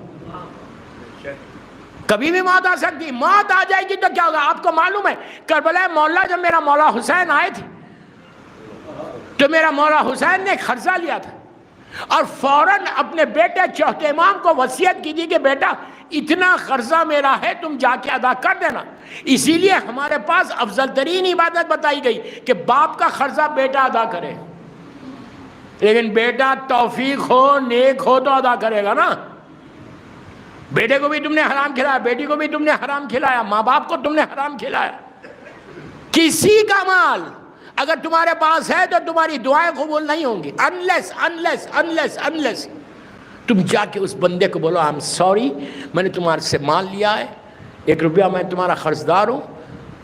کبھی بھی موت آ سکتی. موت آ جائے گی تو کیا ہوگا؟ آپ کو معلوم ہے کربلا مولا, جب میرا مولا حسین آئے تھے تو میرا مولا حسین نے ایک قرضہ لیا تھا اور فوراً اپنے بیٹے چوتھے امام کو وصیت کی تھی کہ بیٹا اتنا قرضہ میرا ہے, تم جا کے ادا کر دینا. اسی لیے ہمارے پاس افضل ترین عبادت بتائی گئی کہ باپ کا قرضہ بیٹا ادا کرے. لیکن بیٹا توفیق ہو, نیک ہو تو ادا کرے گا نا. بیٹے کو بھی تم نے حرام کھلایا, بیٹی کو بھی تم نے حرام کھلایا, ماں باپ کو تم نے حرام کھلایا. کسی کا مال اگر تمہارے پاس ہے تو تمہاری دعائیں قبول نہیں ہوں گی unless تم جا کے اس بندے کو بولو آئی ایم سوری, میں نے تمہارے سے مال لیا ہے, 1 روپیہ میں تمہارا قرض دار ہوں,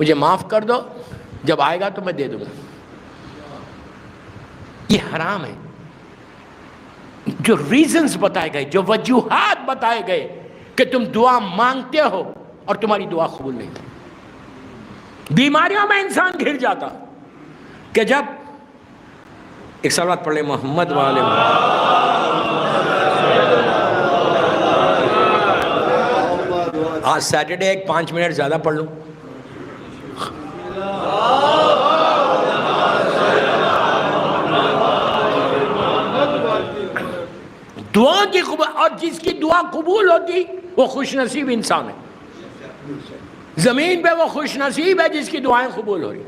مجھے معاف کر دو, جب آئے گا تو میں دے دوں گا. یہ حرام ہے. جو ریزنز بتائے گئے, جو وجوہات بتائے گئے کہ تم دعا مانگتے ہو اور تمہاری دعا قبول نہیں. بیماریوں میں انسان گھر جاتا کہ جب ایک صلوات پڑھ لیں محمد والے. آج سیٹرڈے, ایک 5 منٹ زیادہ پڑھ لوں. دعا کی قبول, اور جس کی دعا قبول ہوتی وہ خوش نصیب انسان ہے. زمین پہ وہ خوش نصیب ہے جس کی دعائیں قبول ہو رہی.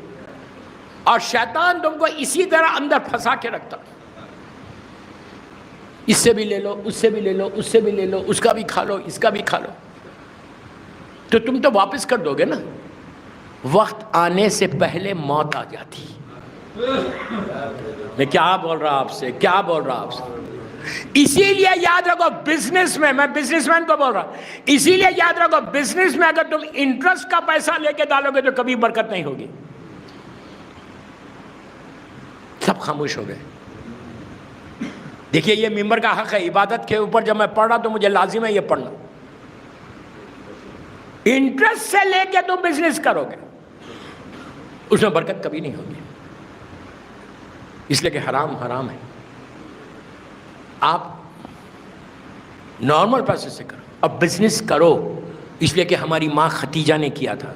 اور شیطان تم کو اسی طرح اندر پھنسا کے رکھتا, اس سے بھی لے لو, اس سے بھی لے لو, اس سے بھی لے لو, اس کا بھی کھا لو, اس کا بھی کھا لو, تو تم تو واپس کر دو گے نا. وقت آنے سے پہلے موت آ جاتی. میں کیا بول رہا آپ سے, کیا بول رہا آپ سے. اسی لیے یاد رکھو بزنس میں، میں بزنس مین کو بول رہا ہوں، اسی لیے یاد رکھو بزنس میں اگر تم انٹرسٹ کا پیسہ لے کے ڈالو گے تو کبھی برکت نہیں ہوگی. سب خاموش ہو گئے. دیکھیے یہ ممبر کا حق ہے، عبادت کے اوپر جب میں پڑھ رہا تو مجھے لازم ہے یہ پڑھنا. انٹرسٹ سے لے کے تم بزنس کرو گے اس میں برکت کبھی نہیں ہوگی، اس لیے کہ حرام حرام ہے. آپ نارمل پیسے سے کرو، اب بزنس کرو، اس لیے کہ ہماری ماں ختیجہ نے کیا تھا.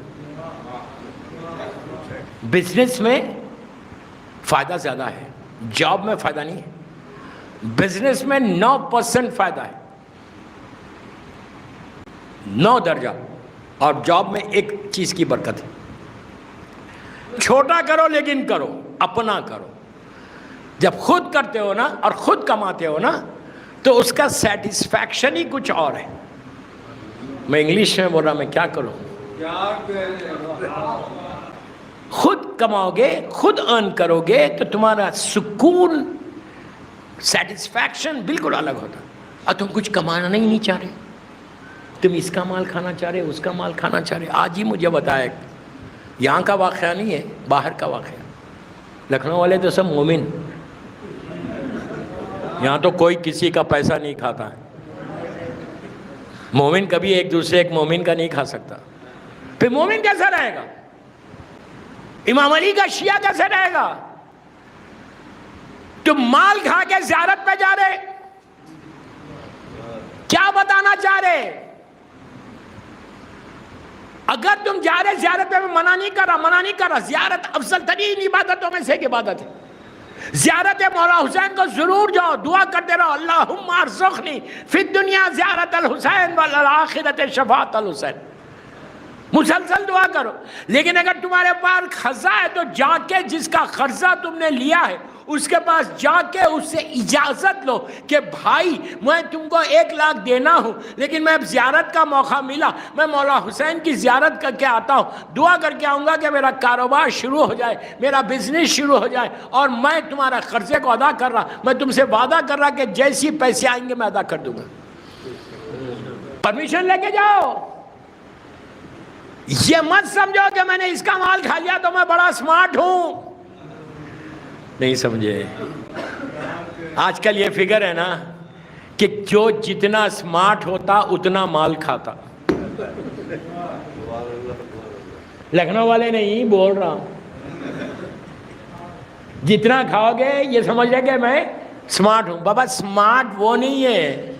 بزنس میں فائدہ زیادہ ہے، جاب میں فائدہ نہیں ہے. بزنس میں 9% فائدہ ہے، 9 درجہ، اور جاب میں ایک چیز کی برکت ہے. چھوٹا کرو لیکن کرو، اپنا کرو. جب خود کرتے ہو نا اور خود کماتے ہو نا تو اس کا سیٹسفیکشن ہی کچھ اور ہے. میں انگلش میں بول رہا، میں کیا کروں. خود کماؤ گے، خود ارن کرو گے تو تمہارا سکون، سیٹسفیکشن بالکل الگ ہوتا. اور تم کچھ کمانا نہیں چاہ رہے، تم اس کا مال کھانا چاہ رہے، اس کا مال کھانا چاہ رہے. آج ہی مجھے بتایا، یہاں کا واقعہ نہیں ہے، باہر کا واقعہ. لکھنؤ والے تو سب مومن، یہاں تو کوئی کسی کا پیسہ نہیں کھاتا ہے. مومن کبھی ایک دوسرے ایک مومن کا نہیں کھا سکتا. پھر مومن کیسا رہے گا؟ امام علی کا شیعہ کیسے رہے گا؟ تم مال کھا کے زیارت پہ جا رہے، کیا بتانا چاہ رہے؟ اگر تم جا رہے زیارت پہ، میں منع نہیں کر رہا، زیارت افضل ترین عبادتوں میں سے ایک عبادت ہے. زیارت مولا حسین کو ضرور جاؤ، دعا کرتے رہو، اللہم ارزقنی فی الدنیا زیارت الحسین والآخرت شفاعت الحسین. مسلسل دعا کرو. لیکن اگر تمہارے پاس قرضہ ہے تو جا کے جس کا قرضہ تم نے لیا ہے اس کے پاس جا کے اس سے اجازت لو کہ بھائی میں تم کو 1 لاکھ دینا ہوں، لیکن میں زیارت کا موقع ملا، میں مولا حسین کی زیارت کر کے آتا ہوں، دعا کر کے آؤں گا کہ میرا کاروبار شروع ہو جائے، میرا بزنس شروع ہو جائے، اور میں تمہارا قرضے کو ادا کر رہا، میں تم سے وعدہ کر رہا کہ جیسی پیسے آئیں گے میں ادا کر دوں گا. پرمیشن لے کے جاؤ. یہ مت سمجھو کہ میں نے اس کا مال کھا لیا تو میں بڑا سمارٹ ہوں. نہیں سمجھے. آج کل یہ فگر ہے نا کہ جو جتنا سمارٹ ہوتا اتنا مال کھاتا. لکھنؤ والے نہیں بول رہا ہوں، جتنا کھاؤ گے یہ سمجھ لے کہ میں سمارٹ ہوں. بابا سمارٹ وہ نہیں ہے،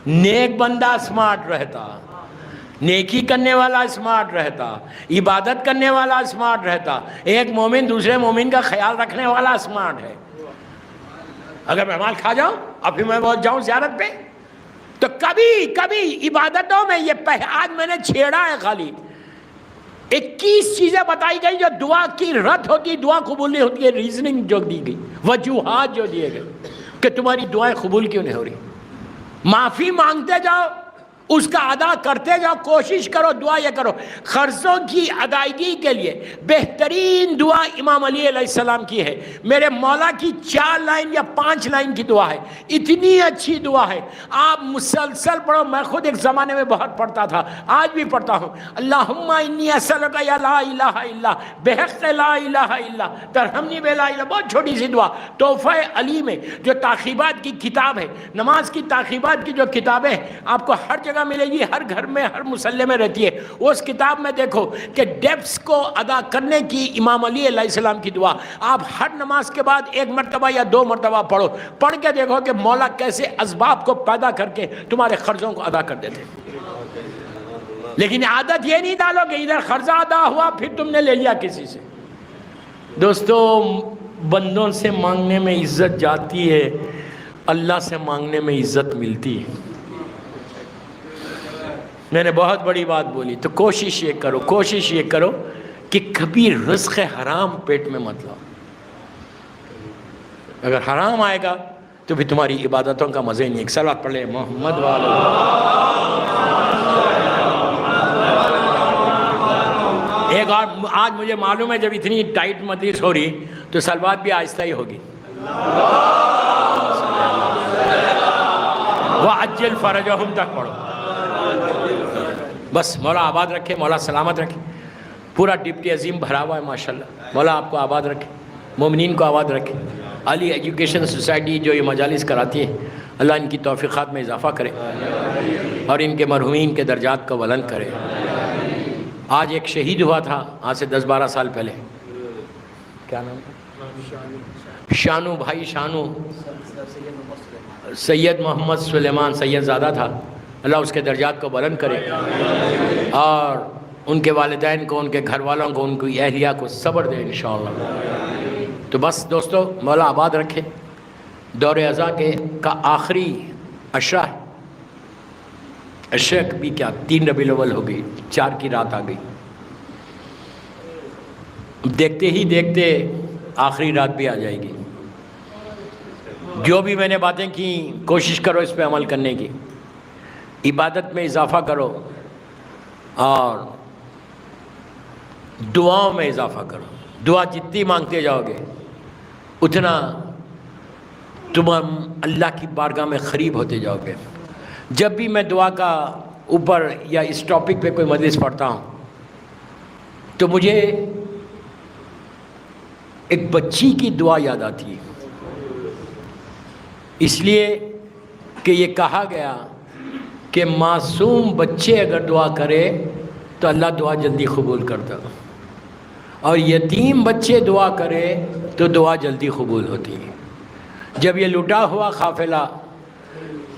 نیک بندہ سمارٹ رہتا، نیکی کرنے والا سمارٹ رہتا، عبادت کرنے والا سمارٹ رہتا. ایک مومن دوسرے مومن کا خیال رکھنے والا سمارٹ ہے. اگر میں مال کھا جاؤں اور پھر میں بہت جاؤں زیارت پہ تو کبھی عبادتوں میں یہ آج میں نے چھیڑا ہے. خالی 21 چیزیں بتائی گئی جو دعا کی رد ہوتی، دعا قبول نہیں ہوتی ہے. ریزننگ جو دی گئی، وجوہات جو دیے گئے کہ تمہاری دعائیں قبول کیوں نہیں ہو رہی. معافی مانگتے جاؤ، اس کا ادا کرتے جاؤ، کوشش کرو، دعا یہ کرو. قرضوں کی ادائیگی کے لیے بہترین دعا امام علی علیہ السلام کی ہے. میرے مولا کی 4 لائن یا 5 لائن کی دعا ہے، اتنی اچھی دعا ہے. آپ مسلسل پڑھو. میں خود ایک زمانے میں بہت پڑھتا تھا، آج بھی پڑھتا ہوں. اللہم انی اسألک یا لا الہ الا بحق لا الہ الا ترحمنی بلا الہ. بہت چھوٹی سی دعا. تحفہ علی میں جو تعقیبات کی کتاب ہے، نماز کی تعقیبات کی جو کتابیں ہیں، آپ کو ہر جگہ ملے گی، ہر گھر میں ہر مسلح میں رہتی ہے. اس کتاب میں دیکھو کہ ڈیبس کو ادا کرنے کی امام علی علیہ السلام کی دعا آپ ہر نماز کے بعد 1 مرتبہ یا 2 مرتبہ پڑھو. پڑھ کے دیکھو کہ مولا کیسے اسباب کو پیدا کر کے تمہارے قرضوں کو ادا کر دیتے. لیکن عادت یہ نہیں ڈالو کہ ادھر قرضہ ادا ہوا پھر تم نے لے لیا کسی سے. دوستو بندوں سے مانگنے میں عزت جاتی ہے، اللہ سے مانگنے میں عزت ملتی ہے. میں نے بہت بڑی بات بولی. تو کوشش یہ کرو کہ کبھی رزق حرام پیٹ میں مت لاؤ. اگر حرام آئے گا تو پھر تمہاری عبادتوں کا مزے نہیں. ایک صلوات پڑھ لے محمد والے. ایک اور آج مجھے معلوم ہے جب اتنی ٹائٹ مجلس ہو رہی تو صلوات بھی آہستہ ہی ہوگی. وعجل فرجہم تک پڑھو. بس مولا آباد رکھے، مولا سلامت رکھے. پورا ڈپٹی عظیم بھرا ہوا ہے ماشاءاللہ. مولا آپ کو آباد رکھے، مومنین کو آباد رکھے. علی ایجوکیشن سوسائٹی جو یہ مجالس کراتی ہے، اللہ ان کی توفیقات میں اضافہ کرے اور ان کے مرحومین کے درجات کو بلند کرے. آج ایک شہید ہوا تھا آج سے 10-12 سال پہلے، کیا نام تھا؟ شانو بھائی شانو، سید محمد سلیمان سید زادہ تھا. اللہ اس کے درجات کو بلند کرے اور ان کے والدین کو، ان کے گھر والوں کو، ان کی اہلیہ کو صبر دے انشاءاللہ. تو بس دوستو، مولا آباد رکھے. دور ازا کا آخری عشرہ ہے. عشرہ بھی کیا 3 ربیع الاول ہو گئی، 4 کی رات آ گئی. دیکھتے ہی دیکھتے آخری رات بھی آ جائے گی. جو بھی میں نے باتیں کی کوشش کرو اس پہ عمل کرنے کی. عبادت میں اضافہ کرو اور دعاؤں میں اضافہ کرو. دعا جتنی مانگتے جاؤ گے اتنا تم اللہ کی بارگاہ میں قریب ہوتے جاؤ گے. جب بھی میں دعا کا اوپر یا اس ٹاپک پہ کوئی مجلس پڑھتا ہوں تو مجھے ایک بچی کی دعا یاد آتی ہے. اس لیے کہ یہ کہا گیا کہ معصوم بچے اگر دعا کرے تو اللہ دعا جلدی قبول کرتا، اور یتیم بچے دعا کرے تو دعا جلدی قبول ہوتی ہے. جب یہ لٹا ہوا قافلہ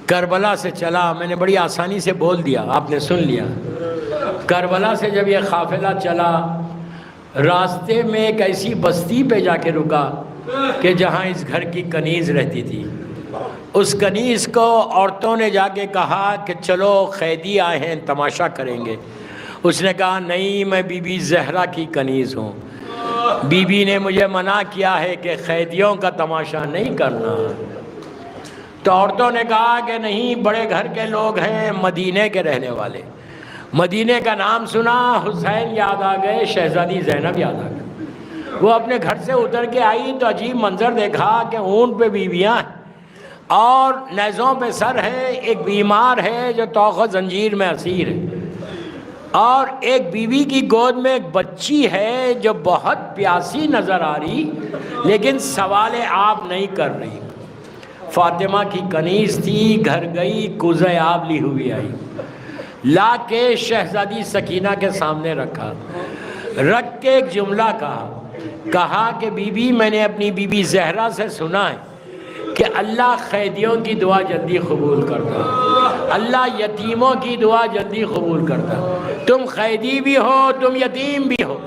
کربلا سے چلا، میں نے بڑی آسانی سے بول دیا، آپ نے سن لیا. کربلا سے جب یہ قافلہ چلا، راستے میں ایک ایسی بستی پہ جا کے رکا کہ جہاں اس گھر کی کنیز رہتی تھی. اس کنیز کو عورتوں نے جا کے کہا کہ چلو قیدی آئے ہیں تماشا کریں گے. اس نے کہا نہیں، میں بی بی زہرا کی کنیز ہوں. بی بی نے مجھے منع کیا ہے کہ قیدیوں کا تماشا نہیں کرنا. تو عورتوں نے کہا کہ نہیں، بڑے گھر کے لوگ ہیں، مدینے کے رہنے والے. مدینے کا نام سنا، حسین یاد آ گئے، شہزادی زینب یاد آ گئے. وہ اپنے گھر سے اتر کے آئی تو عجیب منظر دیکھا کہ اونٹ پہ بیویاں ہیں اور نیزوں پہ سر ہے. ایک بیمار ہے جو طوق و زنجیر میں اسیر ہے، اور ایک بیوی کی گود میں ایک بچی ہے جو بہت پیاسی نظر آ رہی لیکن سوال آب نہیں کر رہی. فاطمہ کی کنیز تھی، گھر گئی، کوزہ آب لی ہوئی آئی، لا کے شہزادی سکینہ کے سامنے رکھا. رکھ کے ایک جملہ کہا کہ بی بی، میں نے اپنی بی بی زہرا سے سنا ہے کہ اللہ قیدیوں کی دعا جلدی قبول کرتا، اللہ یتیموں کی دعا جلدی قبول کرتا. تم قیدی بھی ہو، تم یتیم بھی ہو،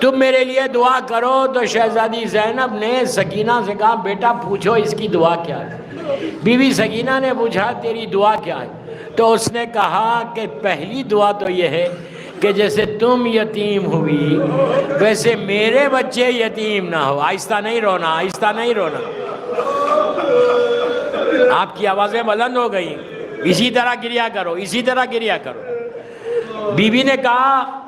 تم میرے لیے دعا کرو. تو شہزادی زینب نے سکینہ سے کہا بیٹا پوچھو اس کی دعا کیا ہے. بی بی سکینہ نے پوچھا تیری دعا کیا ہے؟ تو اس نے کہا کہ پہلی دعا تو یہ ہے کہ جیسے تم یتیم ہوئی ویسے میرے بچے یتیم نہ ہو. آہستہ نہیں رونا، آہستہ نہیں رونا. آپ کی آوازیں بلند ہو گئی. اسی طرح گریا کرو، اسی طرح گریا کرو. بی بی نے کہا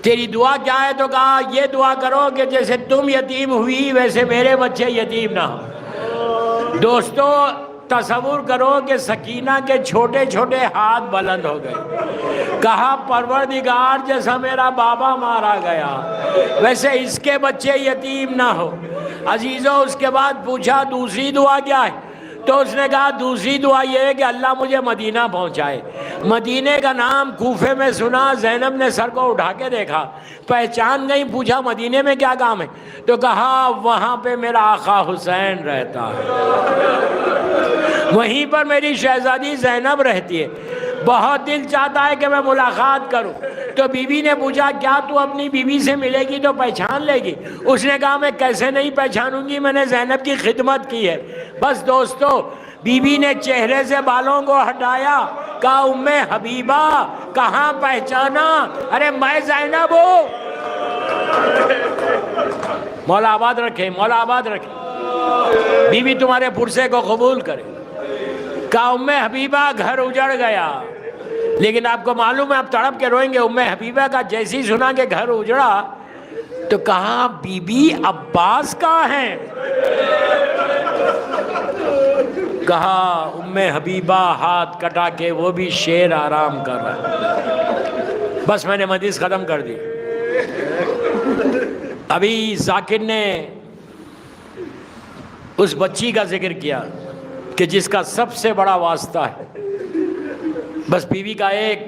تیری دعا کیا ہے؟ تو کہا یہ دعا کرو کہ جیسے تم یتیم ہوئی ویسے میرے بچے یتیم نہ ہو. دوستو تصور کرو کہ سکینہ کے چھوٹے چھوٹے ہاتھ بلند ہو گئے. کہا پروردگار جیسا میرا بابا مارا گیا ویسے اس کے بچے یتیم نہ ہو. عزیزو اس کے بعد پوچھا دوسری دعا کیا ہے؟ تو اس نے کہا دوسری دعا یہ ہے کہ اللہ مجھے مدینہ پہنچائے. مدینے کا نام کوفے میں سنا، زینب نے سر کو اٹھا کے دیکھا، پہچان گئی. پوچھا مدینے میں کیا کام ہے؟ تو کہا وہاں پہ میرا آقا حسین رہتا ہے، وہیں پر میری شہزادی زینب رہتی ہے، بہت دل چاہتا ہے کہ میں ملاقات کروں. تو بی بی نے پوچھا کیا تو اپنی بیوی سے ملے گی تو پہچان لے گی؟ اس نے کہا میں کیسے نہیں پہچانوں گی، میں نے زینب کی خدمت کی ہے. بس دوستو بی بی نے چہرے سے بالوں کو ہٹایا، کہا ام حبیبہ کہاں پہچانا؟ ارے میں زینب ہوں. مولا آباد رکھے، مولا آباد رکھے، بی بی تمہارے پرسے کو قبول کرے. کہا ام حبیبہ گھر اجڑ گیا. لیکن آپ کو معلوم ہے آپ تڑپ کے روئیں گے. ام حبیبہ کا جیسی سنا کہ گھر اجڑا تو کہا بی بی عباس کہاں ہیں؟ کہا ام حبیبہ ہاتھ کٹا کے وہ بھی شیر آرام کر رہا۔ بس میں نے حدیث ختم کر دی۔ ابھی ذاکر نے اس بچی کا ذکر کیا کہ جس کا سب سے بڑا واسطہ ہے، بس بیوی کا ایک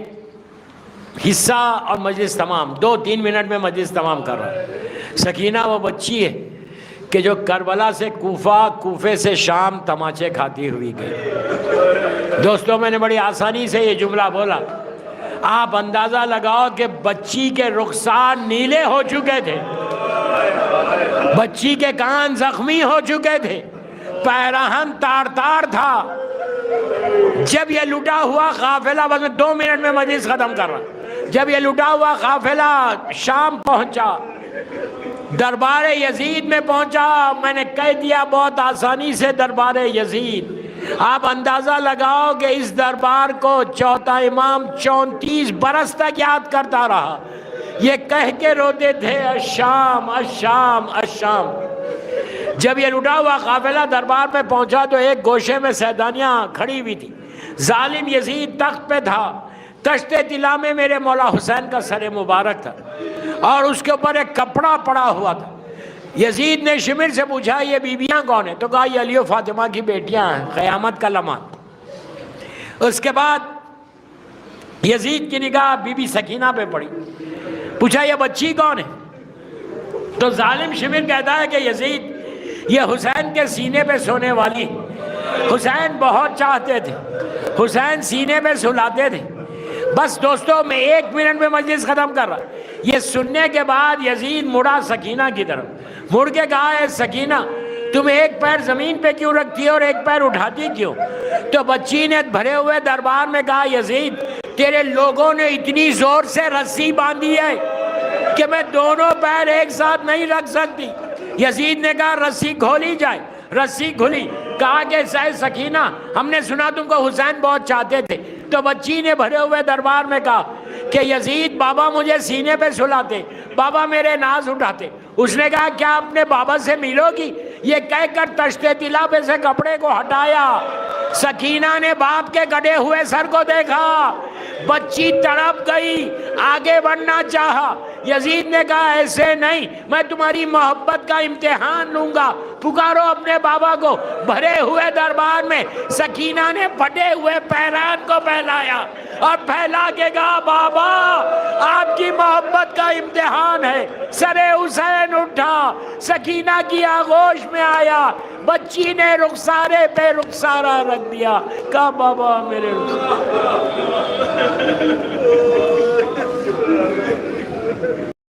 حصہ اور مجلس تمام، 2-3 منٹ میں مجلس تمام کر رہا ہے۔ سکینہ وہ بچی ہے کہ جو کربلا سے کوفہ، کوفے سے شام تماچے کھاتی ہوئی گئی۔ دوستوں میں نے بڑی آسانی سے یہ جملہ بولا، آپ اندازہ لگاؤ کہ بچی کے رخسار نیلے ہو چکے تھے، بچی کے کان زخمی ہو چکے تھے، پیرہن تار تار تھا۔ جب یہ لٹا ہوا قافلہ، بس میں 2 منٹ میں مجلس ختم کر رہا، جب یہ لٹا ہوا قافلہ شام پہنچا، دربار یزید میں پہنچا، میں نے کہہ دیا بہت آسانی سے دربار یزید۔ آپ اندازہ لگاؤ کہ اس دربار کو چوتھا امام 34 برس تک یاد کرتا رہا، یہ کہہ کے روتے تھے الشام الشام الشام۔ جب یہ لٹا ہوا قافلہ دربار پہ پہنچا تو ایک گوشے میں سیدانیاں کھڑی ہوئی تھی، ظالم یزید تخت پہ تھا، تشت طلا میں میرے مولا حسین کا سر مبارک تھا اور اس کے اوپر ایک کپڑا پڑا ہوا تھا۔ یزید نے شمر سے پوچھا یہ بیویاں کون ہیں؟ تو کہا یہ علی و فاطمہ کی بیٹیاں ہیں، قیامت کا لمحہ۔ اس کے بعد یزید کی نگاہ بی بی سکینہ پہ پڑی، پوچھا یہ بچی کون ہے؟ تو ظالم شمر کہتا ہے کہ یزید یہ حسین کے سینے پہ سونے والی، حسین بہت چاہتے تھے، حسین سینے پہ سلاتے تھے۔ بس دوستوں میں 1 منٹ میں مجلس ختم کر رہا۔ یہ سننے کے بعد یزید مڑا سکینہ کی طرف، مڑ کے کہا ہے سکینہ تم ایک پیر زمین پہ کیوں رکھتی اور ایک پیر اٹھاتی کیوں؟ تو بچی نے بھرے ہوئے دربار میں کہا یزید تیرے لوگوں نے اتنی زور سے رسی باندھی ہے کہ میں دونوں پیر ایک ساتھ نہیں رکھ سکتی۔ یزید نے کہا رسی کھولی جائے، رسی کھلی، کہا کہ سکینہ ہم نے سنا تم کو حسین بہت چاہتے تھے۔ تو بچی نے بھرے ہوئے دربار میں کہا کہ یزید بابا مجھے سینے پہ سلاتے، بابا میرے ناز اٹھاتے۔ اس نے کہا کیا اپنے بابا سے ملو گی؟ یہ کہہ کر تشت طلا پہ سے کپڑے کو ہٹایا۔ سکینہ نے باپ کے کٹے ہوئے سر کو دیکھا، بچی تڑپ گئی، آگے بڑھنا چاہا۔ یزید نے کہا ایسے نہیں، میں تمہاری محبت کا امتحان لوں گا، پکارو اپنے بابا کو۔ بھرے ہوئے دربار میں سکینہ نے پھٹے ہوئے پیران کو پھیلایا اور پھیلا کے کہا بابا آپ کی محبت کا امتحان ہے۔ سر حسین اٹھا، سکینہ کی آغوش میں آیا، بچی نے رخسارے پہ رخسارہ رکھ دیا، کہا بابا میرے رخسارے